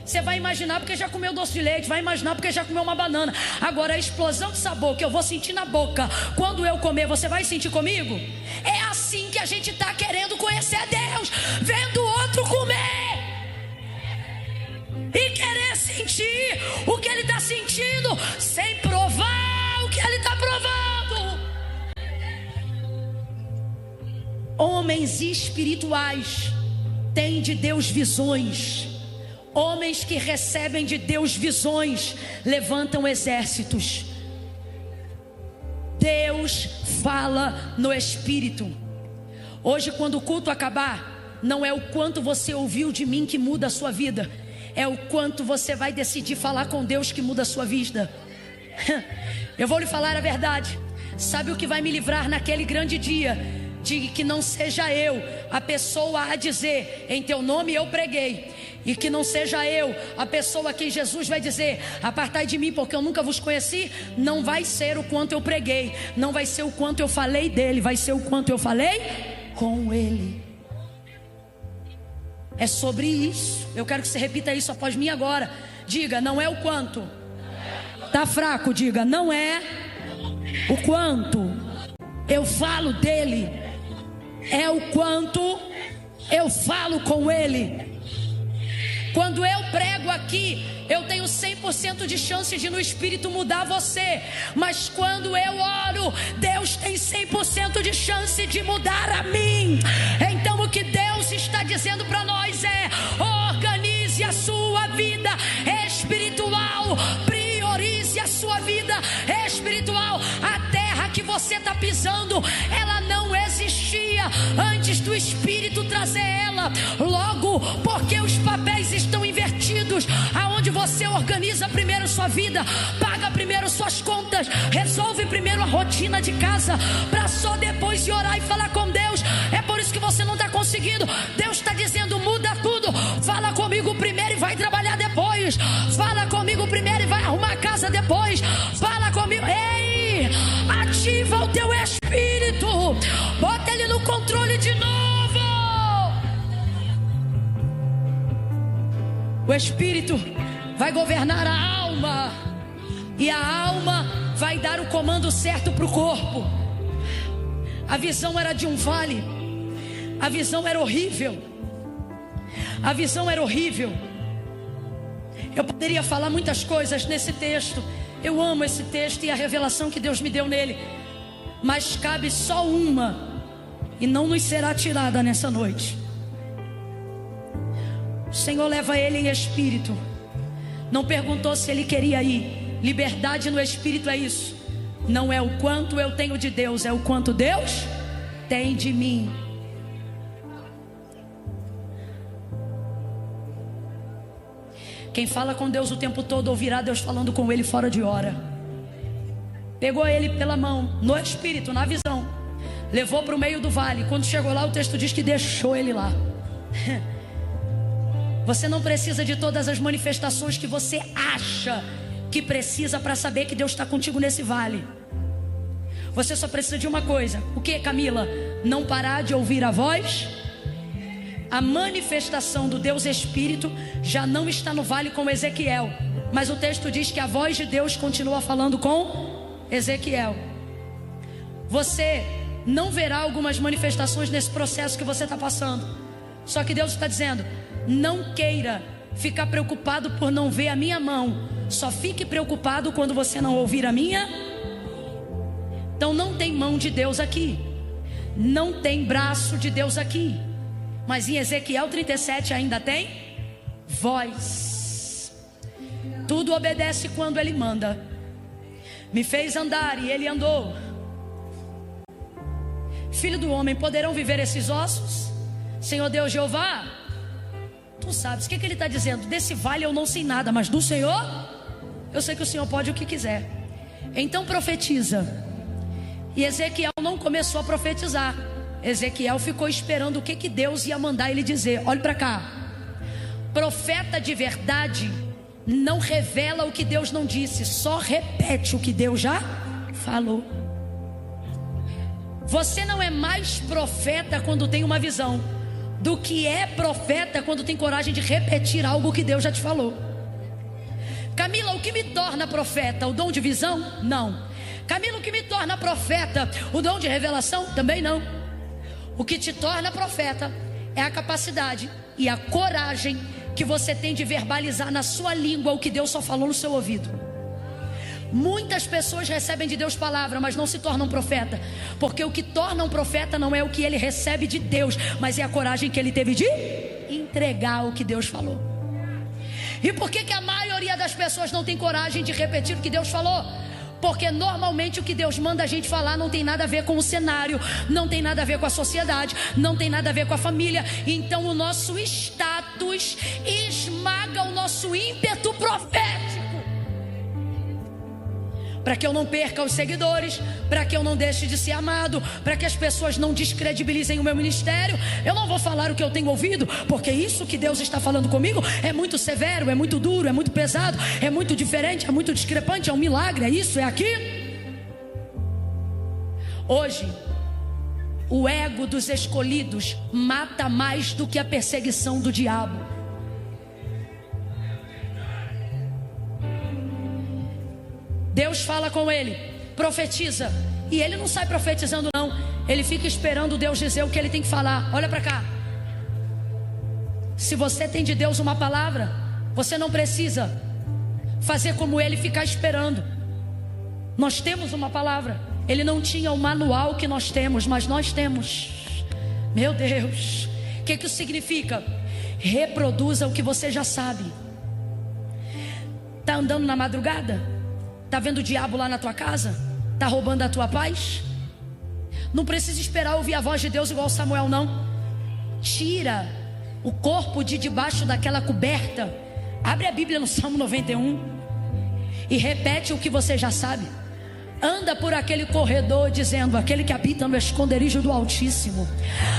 [SPEAKER 1] Você vai imaginar porque já comeu doce de leite, vai imaginar porque já comeu uma banana. Agora a explosão de sabor que eu vou sentir na boca quando eu comer, você vai sentir comigo? É assim que a gente está querendo conhecer Deus, vendo o outro comer e querer sentir o que ele está sentindo, sem provar o que ele está provando. Homens espirituais têm de Deus visões. Homens que recebem de Deus visões levantam exércitos. Deus fala no Espírito. Hoje, quando o culto acabar, não é o quanto você ouviu de mim que muda a sua vida, é o quanto você vai decidir falar com Deus que muda a sua vida. Eu vou lhe falar a verdade. Sabe o que vai me livrar naquele grande dia? De que não seja eu a pessoa a dizer: em teu nome eu preguei. E que não seja eu a pessoa a quem Jesus vai dizer: apartai de mim, porque eu nunca vos conheci. Não vai ser o quanto eu preguei, não vai ser o quanto eu falei dele, vai ser o quanto eu falei com ele. É sobre isso. Eu quero que você repita isso após mim agora. Diga: não é o quanto. Tá fraco, diga: não é o quanto eu falo dele, é o quanto eu falo com ele. Quando eu prego aqui, eu tenho 100% de chance de no Espírito mudar você. Mas quando eu oro, Deus tem 100% de chance de mudar a mim. Então o que Deus está dizendo para nós é: organize a sua vida espiritual. Priorize a sua vida espiritual. A terra que você está pisando, ela não existia antes do Espírito trazer ela. Logo, porque os papéis estão invertidos, aonde você organiza primeiro sua vida, paga primeiro suas contas, resolve primeiro a rotina de casa, para só depois ir orar e falar com Deus. É por isso que você não está conseguindo. Deus está dizendo: muda tudo. Fala comigo primeiro e vai trabalhar depois. Fala comigo primeiro e vai arrumar a casa depois. Fala comigo. Ei, ativa o teu espírito, bota ele no controle de novo. O Espírito vai governar a alma, e a alma vai dar o comando certo para o corpo. A visão era de um vale, a visão era horrível, a visão era horrível. Eu poderia falar muitas coisas nesse texto. Eu amo esse texto e a revelação que Deus me deu nele, mas cabe só uma, e não nos será tirada nessa noite. O Senhor leva ele em espírito. Não perguntou se ele queria ir. Liberdade no espírito é isso. Não é o quanto eu tenho de Deus, é o quanto Deus tem de mim. Quem fala com Deus o tempo todo ouvirá Deus falando com ele fora de hora. Pegou ele pela mão, no espírito, na visão, levou para o meio do vale. Quando chegou lá, o texto diz que deixou ele lá. Você não precisa de todas as manifestações que você acha que precisa para saber que Deus está contigo nesse vale. Você só precisa de uma coisa. O que, Camila? Não parar de ouvir a voz. A manifestação do Deus Espírito já não está no vale com Ezequiel, mas o texto diz que a voz de Deus continua falando com Ezequiel. Você não verá algumas manifestações nesse processo que você está passando. Só que Deus está dizendo: não queira ficar preocupado por não ver a minha mão. Só fique preocupado quando você não ouvir a minha. Então não tem mão de Deus aqui, não tem braço de Deus aqui, mas em Ezequiel 37 ainda tem voz. Tudo obedece quando ele manda. Me fez andar e ele andou. Filho do homem, poderão viver esses ossos? Senhor Deus Jeová, tu sabes o que ele está dizendo. Desse vale eu não sei nada, mas do Senhor eu sei que o Senhor pode o que quiser. Então profetiza. E Ezequiel não começou a profetizar. Ezequiel ficou esperando o que Deus ia mandar ele dizer. Olhe para cá. Profeta de verdade não revela o que Deus não disse, só repete o que Deus já falou. Você não é mais profeta quando tem uma visão do que é profeta quando tem coragem de repetir algo que Deus já te falou. Camila, o que me torna profeta? O dom de visão? Não. Camila, o que me torna profeta? O dom de revelação? Também não. O que te torna profeta é a capacidade e a coragem que você tem de verbalizar na sua língua o que Deus só falou no seu ouvido. Muitas pessoas recebem de Deus palavra, mas não se tornam profeta, porque o que torna um profeta não é o que ele recebe de Deus, mas é a coragem que ele teve de entregar o que Deus falou. E por que a maioria das pessoas não tem coragem de repetir o que Deus falou? Porque normalmente o que Deus manda a gente falar não tem nada a ver com o cenário, não tem nada a ver com a sociedade, não tem nada a ver com a família. Então o nosso status esmaga o nosso ímpeto profético. Para que eu não perca os seguidores, para que eu não deixe de ser amado, para que as pessoas não descredibilizem o meu ministério, eu não vou falar o que eu tenho ouvido, porque isso que Deus está falando comigo é muito severo, é muito duro, é muito pesado, é muito diferente, é muito discrepante, é um milagre, é isso, é aquilo. Hoje, o ego dos escolhidos mata mais do que a perseguição do diabo. Deus fala com ele, profetiza, e ele não sai profetizando não, ele fica esperando Deus dizer o que ele tem que falar. Olha para cá, se você tem de Deus uma palavra, você não precisa fazer como ele, ficar esperando. Nós temos uma palavra. Ele não tinha o manual que nós temos, mas nós temos. Meu Deus, o que isso significa? Reproduza o que você já sabe. Está andando na madrugada? Está vendo o diabo lá na tua casa? Está roubando a tua paz? Não precisa esperar ouvir a voz de Deus igual Samuel não. Tira o corpo de debaixo daquela coberta. Abre a Bíblia no Salmo 91 e repete o que você já sabe. Anda por aquele corredor dizendo: aquele que habita no esconderijo do Altíssimo,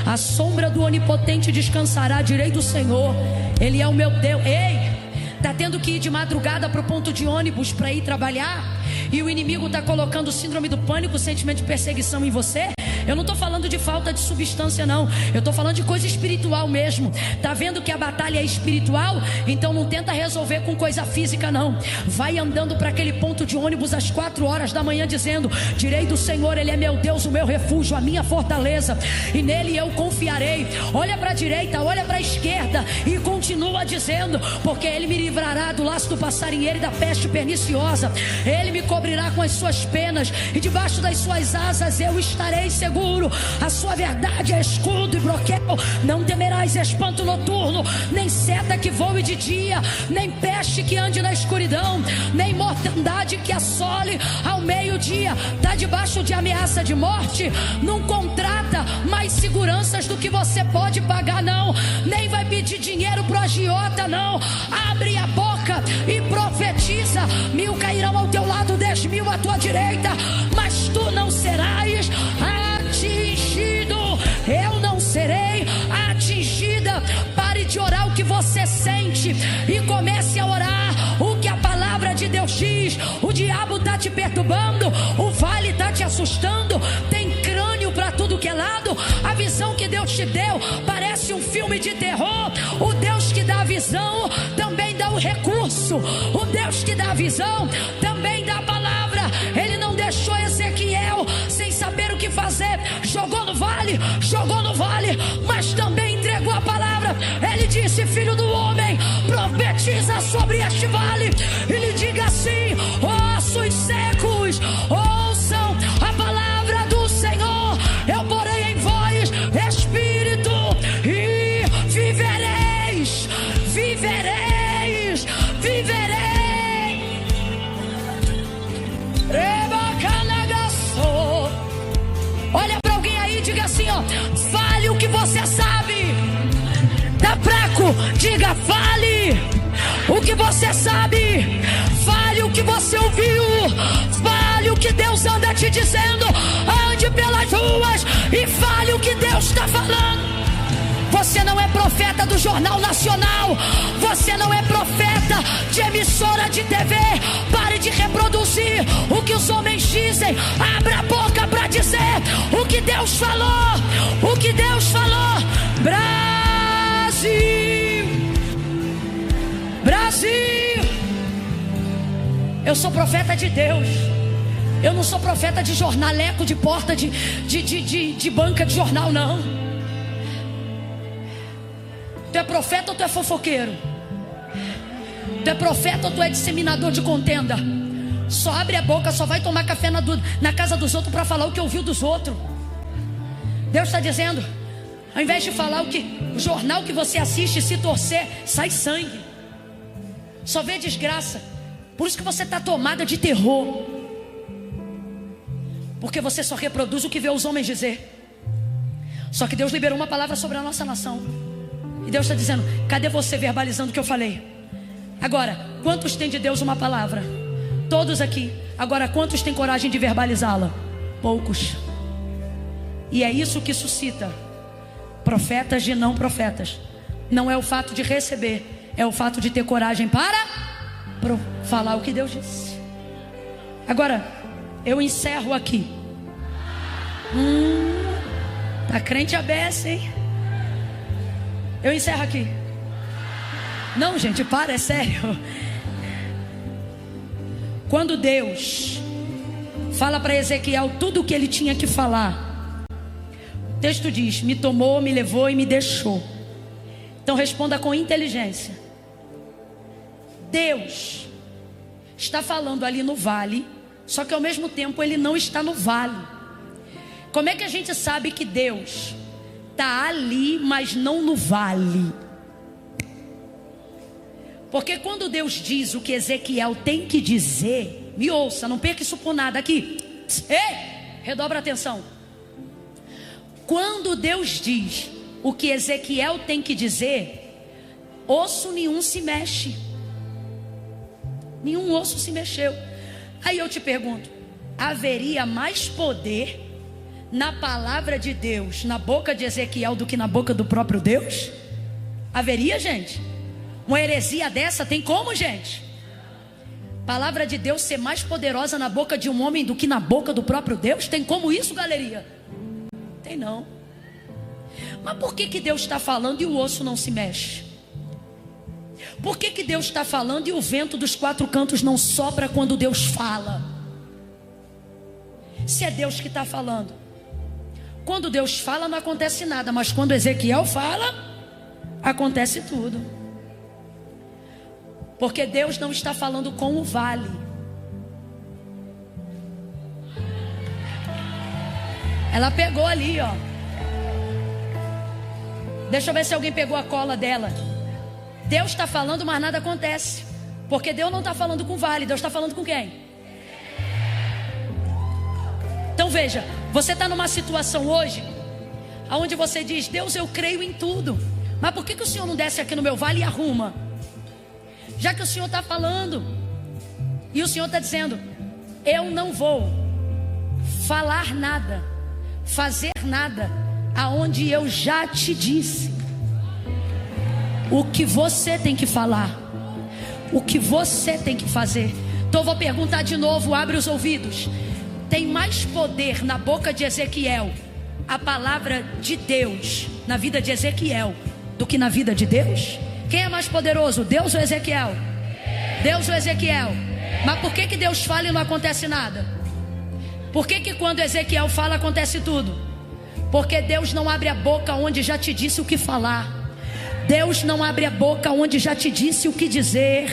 [SPEAKER 1] a sombra do Onipotente descansará à direita do Senhor. Ele é o meu Deus. Ei! Está tendo que ir de madrugada para o ponto de ônibus para ir trabalhar, e o inimigo está colocando síndrome do pânico, sentimento de perseguição em você. Eu não estou falando de falta de substância não, eu estou falando de coisa espiritual mesmo. Está vendo que a batalha é espiritual? Então não tenta resolver com coisa física não. Vai andando para aquele ponto de ônibus às 4 horas da manhã dizendo: direi do Senhor, Ele é meu Deus, o meu refúgio, a minha fortaleza, e nele eu confiarei. Olha para a direita, olha para a esquerda e continua dizendo: porque Ele me livrará do laço do passarinheiro e da peste perniciosa. Ele me cobrirá com as suas penas, e debaixo das suas asas eu estarei seguro. A sua verdade é escudo e broquel. Não temerás espanto noturno, nem seta que voe de dia, nem peste que ande na escuridão, nem mortandade que assole ao meio-dia. Está debaixo de ameaça de morte? Não contrata mais seguranças do que você pode pagar não. Nem vai pedir dinheiro pro agiota não. Abre a boca e profetiza: 1000 cairão ao teu lado, 10.000 à tua direita, mas tu não serás atingido. Eu não serei atingida. Pare de orar o que você sente e comece a orar o que a palavra de Deus diz. O diabo está te perturbando, o vale está te assustando, tem crânio para tudo que é lado. A visão que Deus te deu parece um filme de terror. O Deus que dá a visão também dá o recurso. O Deus que dá a visão também dá a palavra. Ele não deixou Ezequiel sem saber o que fazer. Jogou no vale, mas também entregou a palavra. Ele disse: filho do homem, profetiza sobre este vale e lhe diga assim: ossos secos, ouçam a palavra do Senhor. Eu porei em vós espírito e vivereis. Olha para alguém aí e diga assim, ó: fale o que você sabe. Tá fraco? Diga: fale o que você sabe. Fale o que você ouviu. Fale o que Deus anda te dizendo. Ande pelas ruas e fale o que Deus está falando. Você não é profeta do Jornal Nacional. Você não é profeta de emissora de TV. Pare de reproduzir o que os homens dizem. Abra a boca para dizer o que Deus falou. O que Deus falou. Brasil, Brasil. Eu sou profeta de Deus. Eu não sou profeta de jornaleco, de porta de banca de jornal, não. Tu é profeta ou tu é fofoqueiro? Tu é profeta ou tu é disseminador de contenda? Só abre a boca, só vai tomar café na casa dos outros para falar o que ouviu dos outros. Deus está dizendo: ao invés de falar o jornal que você assiste, se torcer, sai sangue. Só vê desgraça. Por isso que você está tomada de terror. Porque você só reproduz o que vê os homens dizer. Só que Deus liberou uma palavra sobre a nossa nação. E Deus está dizendo: cadê você verbalizando o que eu falei? Agora, quantos têm de Deus uma palavra? Todos aqui. Agora, quantos têm coragem de verbalizá-la? Poucos. E é isso que suscita profetas de não profetas. Não é o fato de receber, é o fato de ter coragem para falar o que Deus disse. Agora, eu encerro aqui. Tá crente a beça, hein? Eu encerro aqui. Não, gente, para, é sério. Quando Deus fala para Ezequiel tudo o que ele tinha que falar, o texto diz: me tomou, me levou e me deixou. Então responda com inteligência. Deus está falando ali no vale, só que ao mesmo tempo ele não está no vale. Como é que a gente sabe que Deus está ali, mas não no vale? Porque quando Deus diz o que Ezequiel tem que dizer, me ouça, não perca isso por nada aqui. Ei, redobra a atenção. Quando Deus diz o que Ezequiel tem que dizer, osso nenhum se mexe. Nenhum osso se mexeu. Aí eu te pergunto: haveria mais poder na palavra de Deus na boca de Ezequiel do que na boca do próprio Deus? Haveria, gente? Uma heresia dessa tem como, gente? Palavra de Deus ser mais poderosa na boca de um homem do que na boca do próprio Deus? Tem como isso, galeria? Tem não. Mas por que Deus está falando e o osso não se mexe? Por que Deus está falando e o vento dos quatro cantos não sopra quando Deus fala? Se é Deus que está falando, quando Deus fala não acontece nada, mas quando Ezequiel fala, acontece tudo. Porque Deus não está falando com o vale. Ela pegou ali, ó. Deixa eu ver se alguém pegou a cola dela. Deus está falando, mas nada acontece. Porque Deus não está falando com o vale. Deus está falando com quem? Então veja, você está numa situação hoje onde você diz: Deus, eu creio em tudo, mas por que o Senhor não desce aqui no meu vale e arruma? Já que o Senhor está falando, e o Senhor está dizendo: eu não vou falar nada, fazer nada, aonde eu já te disse o que você tem que falar, o que você tem que fazer. Então eu vou perguntar de novo, abre os ouvidos. Tem mais poder na boca de Ezequiel a palavra de Deus na vida de Ezequiel do que na vida de Deus? Quem é mais poderoso, Deus ou Ezequiel? Deus ou Ezequiel? Mas por que Deus fala e não acontece nada? Por que quando Ezequiel fala acontece tudo? Porque Deus não abre a boca onde já te disse o que falar. Deus não abre a boca onde já te disse o que dizer.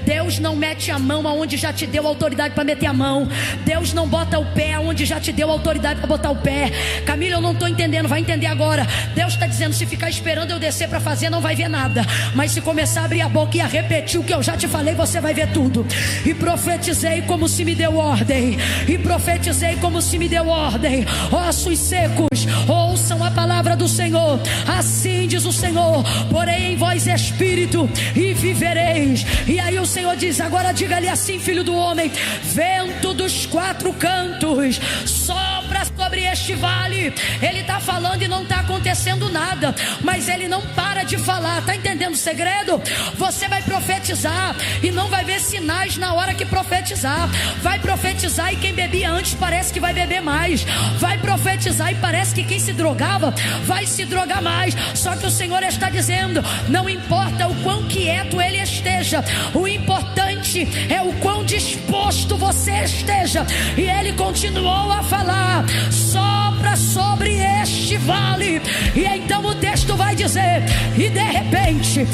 [SPEAKER 1] Deus não mete a mão aonde já te deu autoridade para meter a mão. Deus não bota o pé aonde já te deu autoridade para botar o pé. Camila, eu não estou entendendo, vai entender agora. Deus está dizendo: se ficar esperando eu descer para fazer, não vai ver nada. Mas se começar a abrir a boca e a repetir o que eu já te falei, você vai ver tudo. E profetizei como se me deu ordem. E profetizei como se me deu ordem. Ossos secos, ouçam a palavra do Senhor. Assim diz o Senhor: porém em vós espírito e vivereis. E aí o Senhor diz: agora diga-lhe assim, filho do homem: vento dos quatro cantos, sopra sobre este vale. Ele está falando e não está acontecendo nada, mas ele não para de falar. Está entendendo o segredo? Você vai profetizar e não vai ver sinais na hora que profetizar. Vai profetizar e quem bebia antes parece que vai beber mais. Vai profetizar e parece que quem se drogava vai se drogar mais. Só que o Senhor está dizendo: não importa o quão quieto ele esteja, o importante é o quão disposto você esteja. E ele continuou a falar: sopra sobre este vale. E então o texto vai dizer: e de repente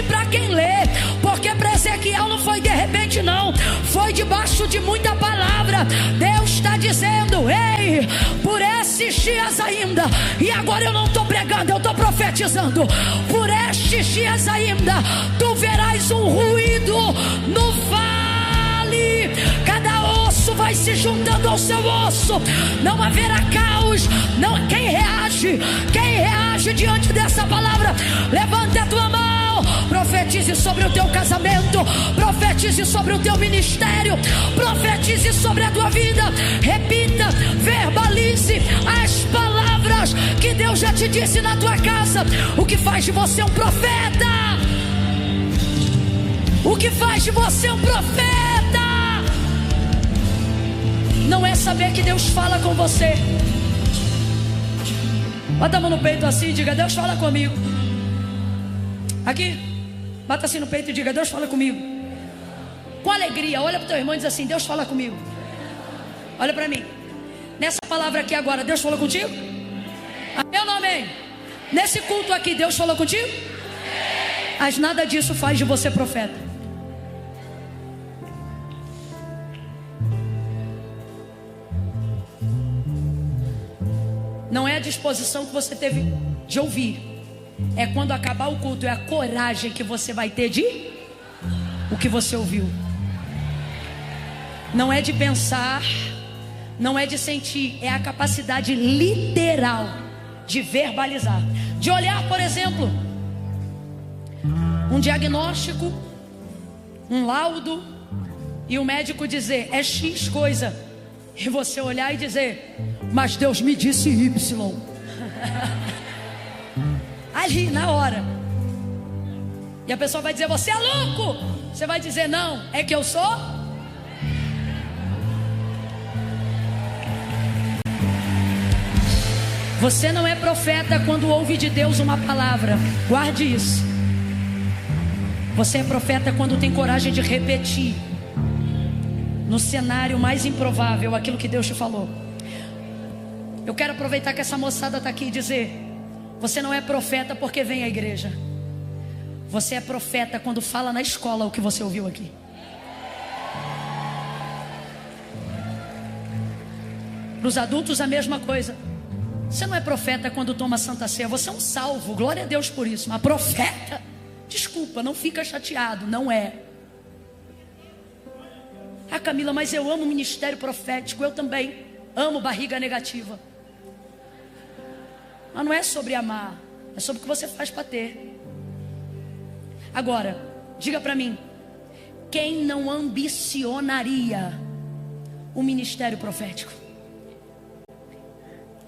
[SPEAKER 1] para quem lê, porque para Ezequiel não foi de repente não, foi debaixo de muita palavra. Deus está dizendo: ei, por esses dias ainda, e agora eu não estou pregando, eu estou profetizando, por estes dias ainda, tu verás um ruído no vale, cada osso vai se juntando ao seu osso. Não haverá caos. Não, quem reage diante dessa palavra, levanta a tua mão, profetize sobre o teu casamento, profetize sobre o teu ministério, profetize sobre a tua vida. Repita, verbalize as palavras que Deus já te disse na tua casa. O que faz de você um profeta? O que faz de você um profeta? Não é saber que Deus fala com você. Bota a mão no peito assim e diga: Deus fala comigo. Aqui, bata assim no peito e diga: Deus fala comigo. Com alegria, olha para o teu irmão e diz assim: Deus fala comigo. Olha para mim. Nessa palavra aqui agora, Deus falou contigo? Amém ou não amém? Nesse culto aqui, Deus falou contigo? Mas nada disso faz de você profeta. Não é a disposição que você teve de ouvir. É quando acabar o culto, é a coragem que você vai ter de o que você ouviu. Não é de pensar, não é de sentir, é a capacidade literal de verbalizar. De olhar, por exemplo, um diagnóstico, um laudo, e o médico dizer: é X coisa, e você olhar e dizer: mas Deus me disse Y. Ali na hora. E a pessoa vai dizer: você é louco. Você vai dizer: não, é que eu sou. Você não é profeta quando ouve de Deus uma palavra. Guarde isso. Você é profeta quando tem coragem de repetir no cenário mais improvável aquilo que Deus te falou. Eu quero aproveitar que essa moçada está aqui e dizer: você não é profeta porque vem à igreja. Você é profeta quando fala na escola o que você ouviu aqui. Para os adultos a mesma coisa. Você não é profeta quando toma Santa Ceia. Você é um salvo, glória a Deus por isso. Mas profeta, desculpa, não fica chateado, não é. Ah, Camila, mas eu amo o ministério profético. Eu também amo barriga negativa. Mas não é sobre amar, é sobre o que você faz para ter. Agora, diga para mim: quem não ambicionaria o ministério profético?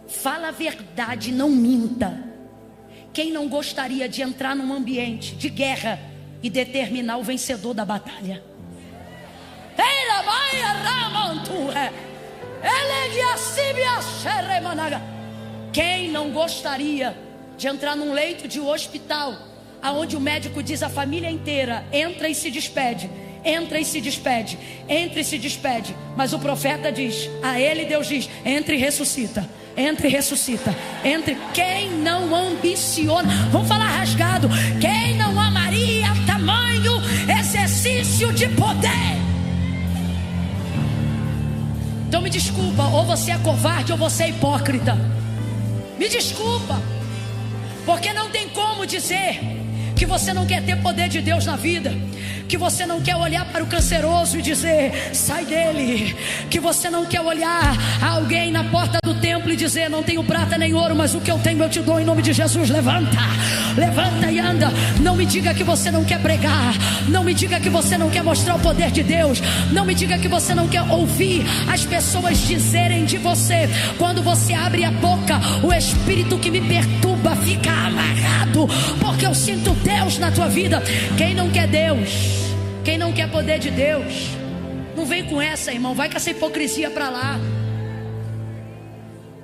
[SPEAKER 1] Fala a verdade, não minta. Quem não gostaria de entrar num ambiente de guerra e determinar o vencedor da batalha? Quem não gostaria de entrar num leito de hospital, aonde o médico diz a família inteira: entra e se despede, entra e se despede, entra e se despede. Mas o profeta diz, a ele Deus diz: entre e ressuscita, entre e ressuscita, entre. Quem não ambiciona, vamos falar rasgado, quem não amaria tamanho exercício de poder? Então me desculpa, ou você é covarde ou você é hipócrita. Me desculpa, porque não tem como dizer que você não quer ter poder de Deus na vida, que você não quer olhar para o canceroso e dizer: sai dele, que você não quer olhar alguém na porta do templo e dizer: não tenho prata nem ouro, mas o que eu tenho eu te dou em nome de Jesus. Levanta, levanta e anda. Não me diga que você não quer pregar, não me diga que você não quer mostrar o poder de Deus, não me diga que você não quer ouvir as pessoas dizerem de você. Quando você abre a boca, o espírito que me perturba fica amarrado, porque eu sinto Deus na tua vida. Quem não quer Deus, quem não quer poder de Deus, não vem com essa, irmão. Vai com essa hipocrisia para lá.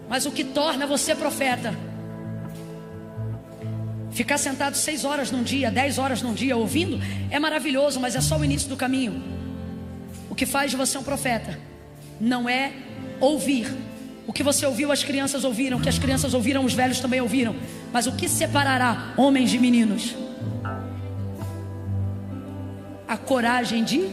[SPEAKER 1] Mas o que torna você profeta, ficar sentado 6 horas num dia, 10 horas num dia ouvindo, é maravilhoso, mas é só o início do caminho. O que faz de você um profeta não é ouvir. O que você ouviu, as crianças ouviram. O que as crianças ouviram, os velhos também ouviram. Mas o que separará homens de meninos? A coragem de...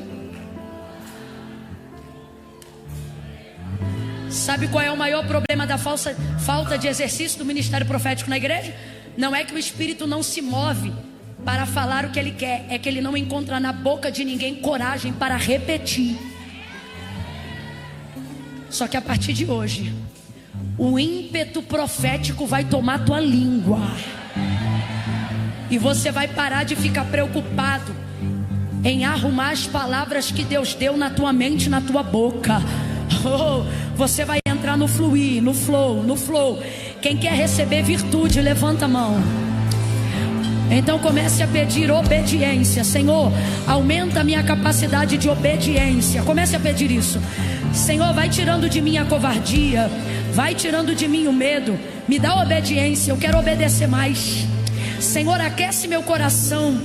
[SPEAKER 1] Sabe qual é o maior problema da falta de exercício do ministério profético na igreja? Não é que o espírito não se move para falar o que ele quer, é que ele não encontra na boca de ninguém coragem para repetir. Só que a partir de hoje, o ímpeto profético vai tomar tua língua. E você vai parar de ficar preocupado em arrumar as palavras que Deus deu na tua mente, na tua boca. Você vai entrar no fluir, no flow. Quem quer receber virtude, levanta a mão. Então comece a pedir obediência. Senhor, aumenta a minha capacidade de obediência. Comece a pedir isso. Senhor, vai tirando de mim a covardia, vai tirando de mim o medo. Me dá obediência, eu quero obedecer mais. Senhor, aquece meu coração,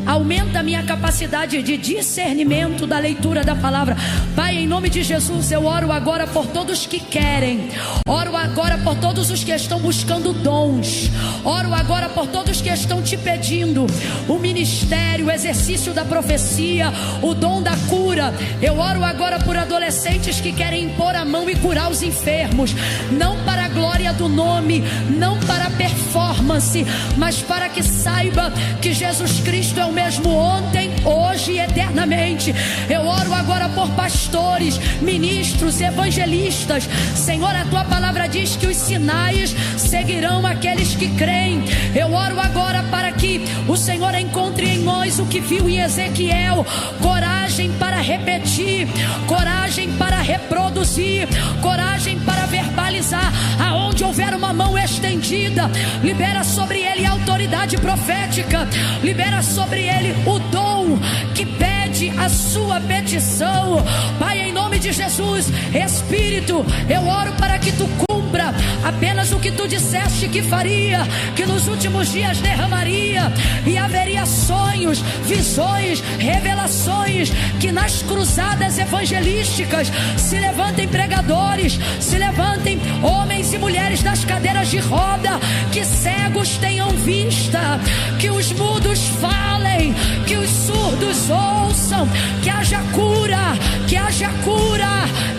[SPEAKER 1] aumenta a minha capacidade de discernimento da leitura da palavra. Pai, em nome de Jesus, eu oro agora por todos que querem. Oro agora por todos os que estão buscando dons. Oro agora por todos que estão te pedindo o ministério, o exercício da profecia, o dom da cura. Eu oro agora por adolescentes que querem impor a mão e curar os enfermos. Não para a glória do nome, não para a performance, mas para que saiba que Jesus Cristo é o mesmo ontem, hoje e eternamente. Eu oro agora por pastores, ministros, evangelistas. Senhor, a tua palavra diz que os sinais seguirão aqueles que creem. Eu oro agora para que o Senhor encontre em nós o que viu em Ezequiel: coragem para repetir, coragem para reproduzir, coragem para verbalizar. Aonde houver uma mão estendida, libera sobre ele a autoridade profética, libera sobre ele o dom que pede a sua petição. Pai, em nome de Jesus, Espírito, eu oro para que tu cumpra apenas o que tu disseste que faria, que nos últimos dias derramaria, e haveria sonhos, visões, revelações, que nas cruzadas evangelísticas se levantem pregadores, se levantem homens e mulheres das cadeiras de roda, que cegos tenham vista, que os mudos falem, que os surdos ouçam, que haja cura, que haja cura,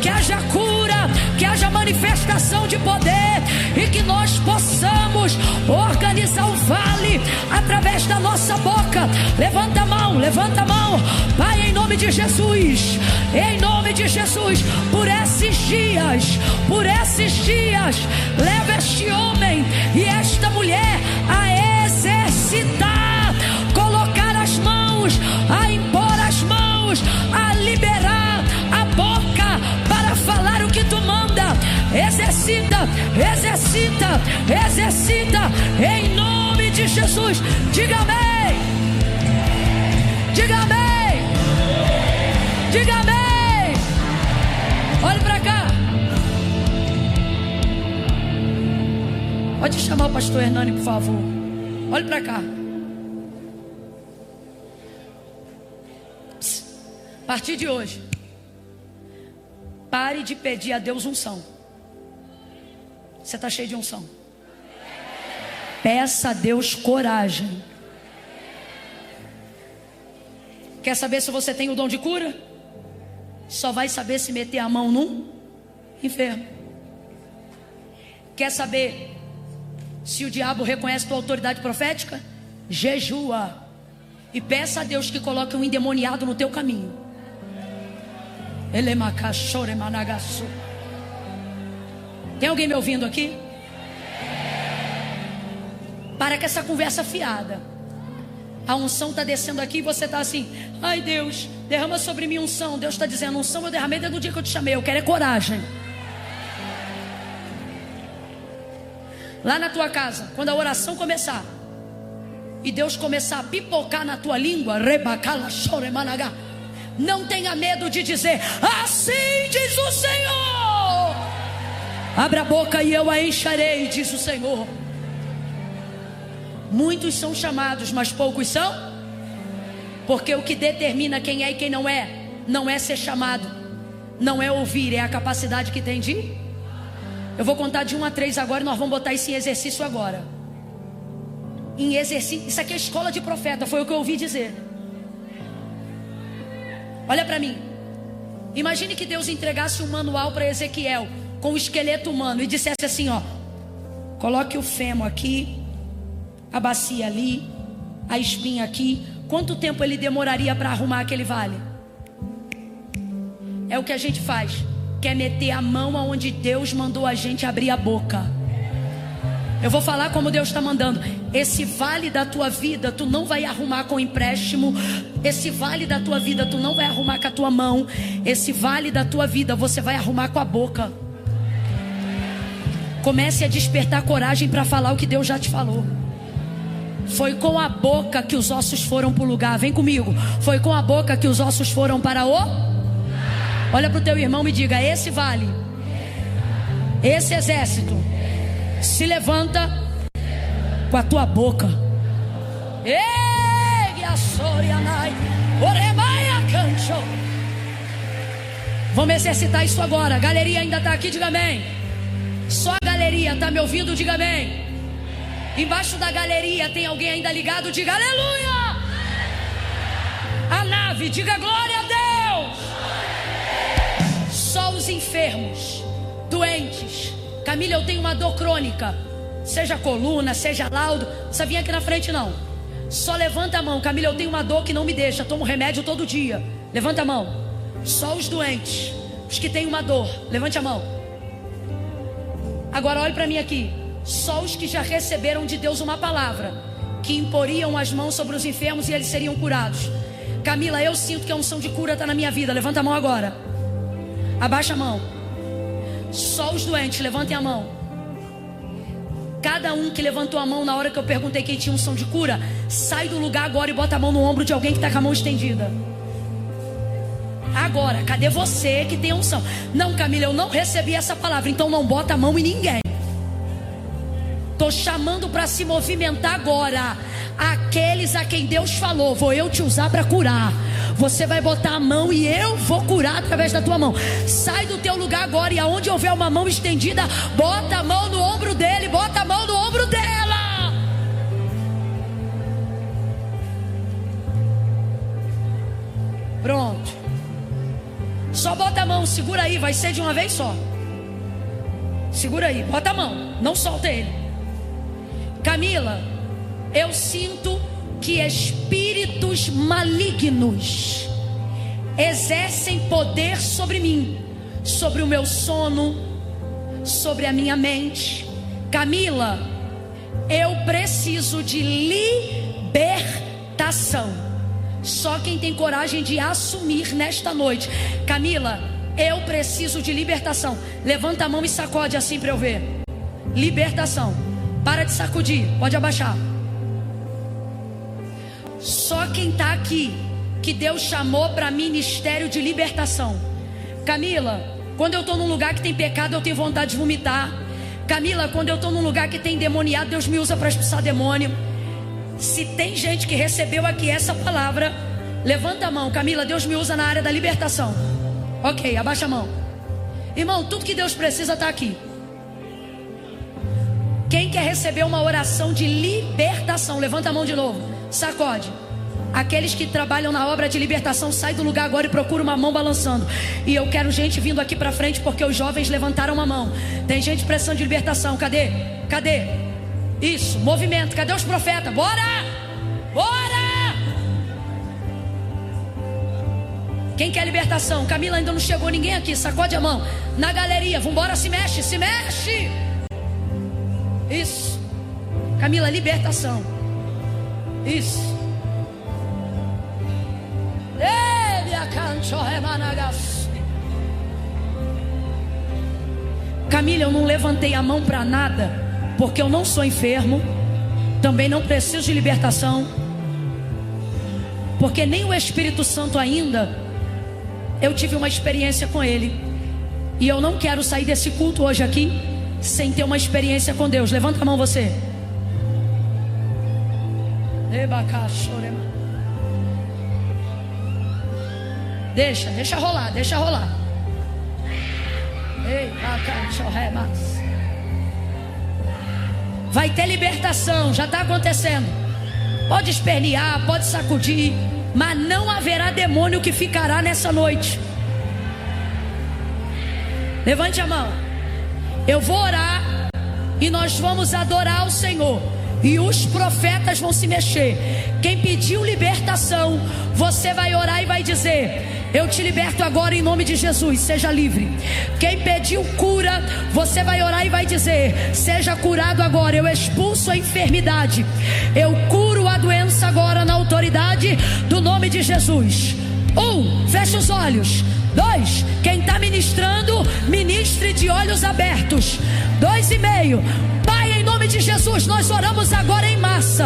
[SPEAKER 1] que haja cura, que haja manifestação de poder, e que nós possamos organizar o vale através da nossa boca. Levanta a mão, levanta a mão. Pai, em nome de Jesus, em nome de Jesus, por esses dias, leva este homem e esta mulher a exercitar, colocar as mãos, a impor as mãos, a liberar a boca para falar o que tu manda. Exercita, exercita, exercita, em nome de Jesus. Diga amém, diga amém, diga amém. Olhe para cá. Pode chamar o pastor Hernani, por favor. Olhe para cá. A partir de hoje, pare de pedir a Deus unção. Você está cheio de unção. Peça a Deus coragem. Quer saber se você tem o dom de cura? Só vai saber se meter a mão num enfermo. Quer saber se o diabo reconhece tua autoridade profética? Jejua e peça a Deus que coloque um endemoniado no teu caminho. Tem alguém me ouvindo aqui? Para com essa conversa fiada. A unção está descendo aqui e você está assim: ai Deus, derrama sobre mim unção. Deus está dizendo: unção eu derramei desde o dia que eu te chamei. Eu quero é coragem. Lá na tua casa, quando a oração começar e Deus começar a pipocar na tua língua, não tenha medo de dizer: assim diz o Senhor. Abra a boca e eu a encherei, diz o Senhor. Muitos são chamados, mas poucos são. Porque o que determina quem é e quem não é ser chamado, não é ouvir, é a capacidade que tem de ir. Eu vou contar de 1 a 3 agora e nós vamos botar isso em exercício agora. Em exercício, isso aqui é escola de profeta, foi o que eu ouvi dizer. Olha para mim. Imagine que Deus entregasse um manual para Ezequiel com o esqueleto humano e dissesse assim: ó, coloque o fêmur aqui, a bacia ali, a espinha aqui. Quanto tempo ele demoraria para arrumar aquele vale? É o que a gente faz. quer meter a mão aonde Deus mandou a gente abrir a boca. Eu vou falar como Deus está mandando. Esse vale da tua vida tu não vai arrumar com empréstimo. Esse vale da tua vida tu não vai arrumar com a tua mão. Esse vale da tua vida você vai arrumar com a boca. Comece a despertar coragem para falar o que Deus já te falou. Foi com a boca que os ossos foram para o lugar. Vem comigo. Foi com a boca que os ossos foram para o... Olha para o teu irmão e me diga: esse vale, esse exército se levanta com a tua boca. Vamos exercitar isso agora. A galeria ainda está aqui, diga amém. Só a galeria está me ouvindo, diga amém. Embaixo da galeria tem alguém ainda ligado, diga aleluia. A nave, diga glória a Deus. Só os enfermos, doentes. Camila, eu tenho uma dor crônica. Seja coluna, seja laudo. Não precisa vir aqui na frente não. Só levanta a mão. Camila, eu tenho uma dor que não me deixa. Tomo remédio todo dia. Levanta a mão. Só os doentes, os que têm uma dor. Levante a mão. Agora olhe para mim aqui. Só os que já receberam de Deus uma palavra, que imporiam as mãos sobre os enfermos e eles seriam curados. Camila, eu sinto que a unção de cura está na minha vida. Levanta a mão agora. Abaixa a mão. Só os doentes, levantem a mão. Cada um que levantou a mão na hora que eu perguntei quem tinha unção de cura, sai do lugar agora e bota a mão no ombro de alguém que está com a mão estendida. Agora, cadê você que tem unção? Não, Camila, eu não recebi essa palavra, então não bota a mão em ninguém. Estou chamando para se movimentar agora. Aqueles a quem Deus falou: vou eu te usar para curar. Você vai botar a mão e eu vou curar através da tua mão. Sai do teu lugar agora e aonde houver uma mão estendida, bota a mão no ombro dele, bota a mão no ombro dela. Pronto. Só bota a mão, segura aí, vai ser de uma vez só. Segura aí, bota a mão, não solta ele. Camila, eu sinto que espíritos malignos exercem poder sobre mim, sobre o meu sono, sobre a minha mente. Camila, eu preciso de libertação. Só quem tem coragem de assumir nesta noite. Camila, eu preciso de libertação. Levanta a mão e sacode assim para eu ver. Libertação. Para de sacudir, pode abaixar. Só quem está aqui, que Deus chamou para ministério de libertação. Camila, quando eu estou num lugar que tem pecado, eu tenho vontade de vomitar. Camila, quando eu estou num lugar que tem endemoniado, Deus me usa para expulsar demônio. Se tem gente que recebeu aqui essa palavra, levanta a mão. Camila, Deus me usa na área da libertação. Ok, abaixa a mão. Irmão, tudo que Deus precisa está aqui. Quem quer receber uma oração de libertação, levanta a mão de novo. Sacode. Aqueles que trabalham na obra de libertação, sai do lugar agora e procura uma mão balançando. E eu quero gente vindo aqui para frente, porque os jovens levantaram a mão. Tem gente precisando de libertação. Cadê? Cadê? Isso, movimento. Cadê os profetas? Bora! Bora! Quem quer libertação? Camila, ainda não chegou ninguém aqui. Sacode a mão. Na galeria, vambora, se mexe, se mexe. Isso. Camila, libertação. Isso. Camila, eu não levantei a mão para nada, porque eu não sou enfermo, também não preciso de libertação, porque nem o Espírito Santo ainda eu tive uma experiência com ele. E eu não quero sair desse culto hoje aqui sem ter uma experiência com Deus. Levanta a mão você. Deixa rolar, deixa rolar. Vai ter libertação, já está acontecendo. Pode espernear, pode sacudir, mas não haverá demônio que ficará nessa noite. Levante a mão. Eu vou orar e nós vamos adorar o Senhor. e os profetas vão se mexer. Quem pediu libertação, você vai orar e vai dizer: eu te liberto agora em nome de Jesus, seja livre. Quem pediu cura, você vai orar e vai dizer: seja curado agora. Eu expulso a enfermidade, eu curo a doença agora na autoridade do nome de Jesus. 1, fecha os olhos. 2, quem está ministrando, ministre de olhos abertos. 2,5. Pai, em nome de Jesus, nós oramos agora em massa.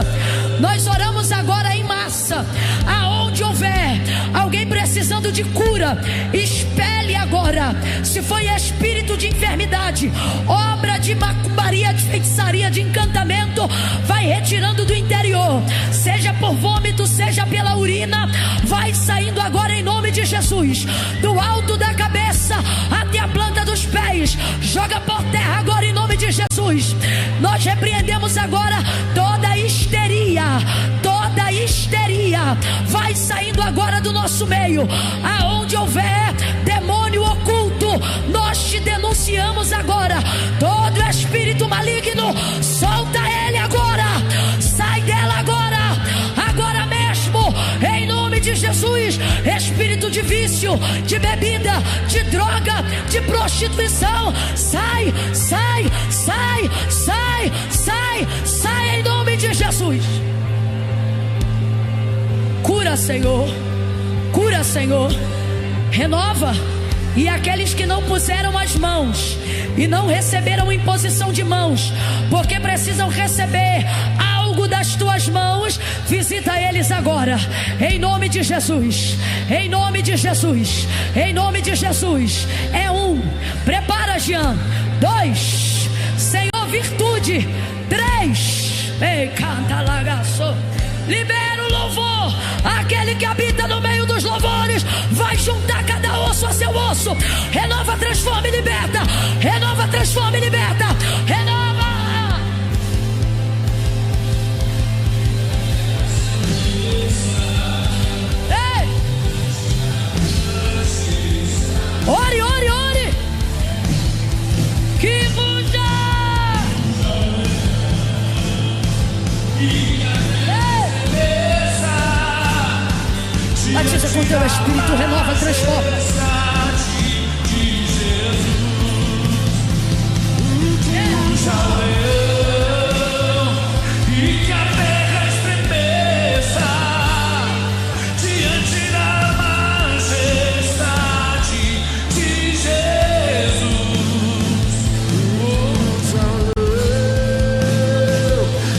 [SPEAKER 1] Nós oramos agora em massa. Aonde houver alguém precisando de cura, expele agora. Se foi espírito de enfermidade, obra de macumbaria, de feitiçaria, de encantamento, vai retirando do interior. Seja por vômito, seja pela urina, vai saindo agora em nome de Jesus. Do alto da cabeça até a planta dos pés, joga por terra agora em nome de Jesus. Nós repreendemos agora toda histeria, vai saindo agora do nosso meio. Aonde houver demônio oculto, nós te denunciamos agora. Todo espírito maligno, solta ele agora, sai dela agora mesmo, em nome de Jesus. Espírito de vício, de bebida, de droga, de prostituição, sai em nome de Jesus. Cura, Senhor, renova. E aqueles que não puseram as mãos e não receberam imposição de mãos, porque precisam receber algo das tuas mãos, visita eles agora, em nome de Jesus, em nome de Jesus, em nome de Jesus. É 1, prepara, Jean. 2, Senhor, virtude. 3, ei, canta, lagaço. Libera o louvor. Aquele que habita no meio dos louvores vai juntar cada osso a seu osso. Renova, transforma e liberta. Renova, transforma e liberta. Renova. Ei! Ore, ore, ore. Que ruja. Batiza com teu espírito, renova, transforma. E que a terra estremeça diante da majestade de Jesus.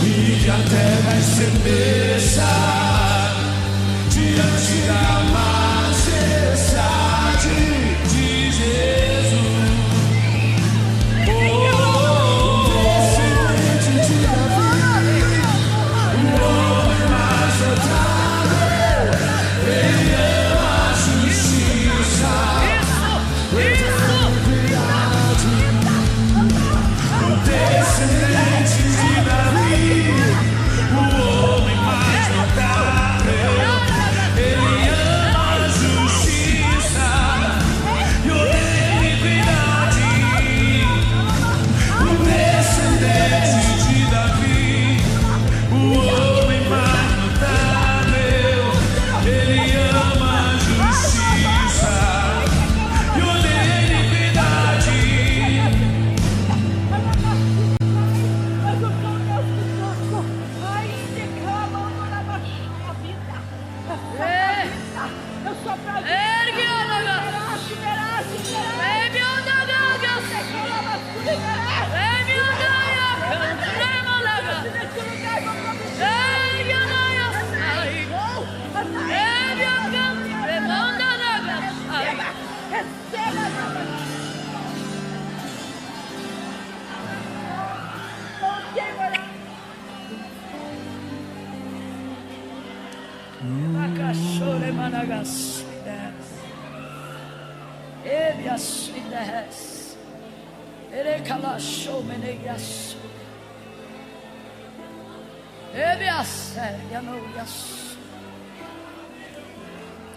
[SPEAKER 1] E que a terra estremeça diante da majestade de Jesus.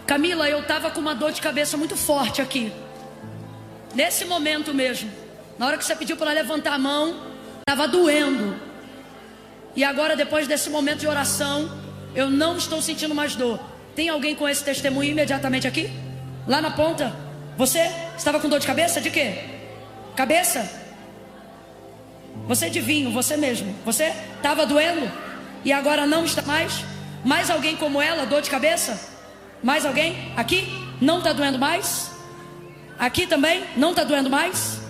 [SPEAKER 1] Camila, eu estava com uma dor de cabeça muito forte aqui. Nesse momento mesmo. Na hora que você pediu para levantar a mão, estava doendo. E agora, depois desse momento de oração, eu não estou sentindo mais dor. Tem alguém com esse testemunho imediatamente aqui? Lá na ponta? Você estava com dor de cabeça? De quê? Cabeça? Você de vinho, você mesmo. Você estava doendo e agora não está mais? Mais alguém como ela, dor de cabeça? Mais alguém? Aqui? Não está doendo mais? Aqui também? Não está doendo mais?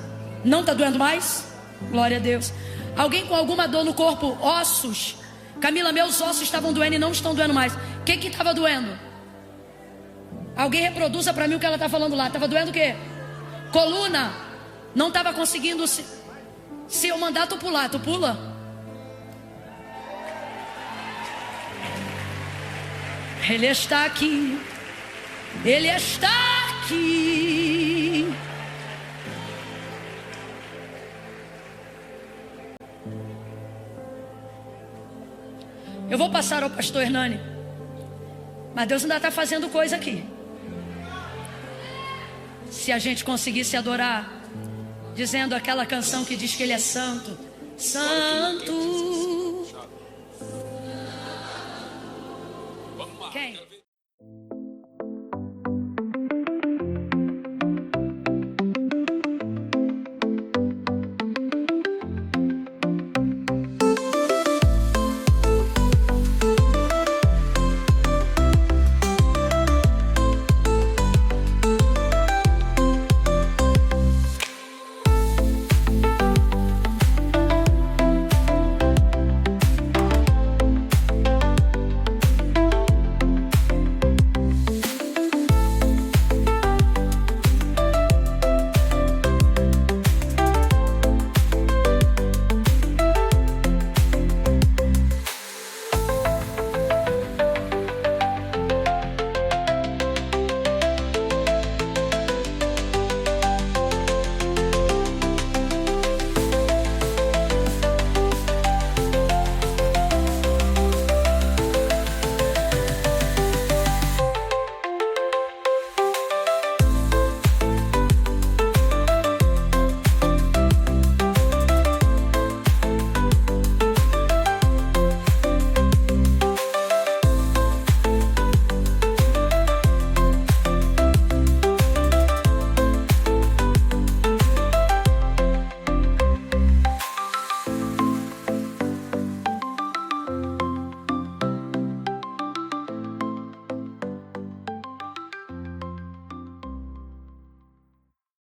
[SPEAKER 1] Não está doendo mais? Glória a Deus. Alguém com alguma dor no corpo? Ossos? Camila, meus ossos estavam doendo e não estão doendo mais. O que estava doendo? Alguém reproduza para mim o que ela está falando lá. Estava doendo o quê? Coluna. Não estava conseguindo. Se eu mandar tu pular, tu pula? Ele está aqui. Ele está aqui. Eu vou passar ao pastor Hernani, mas Deus ainda está fazendo coisa aqui. Se a gente conseguisse adorar, dizendo aquela canção que diz que Ele é santo, santo.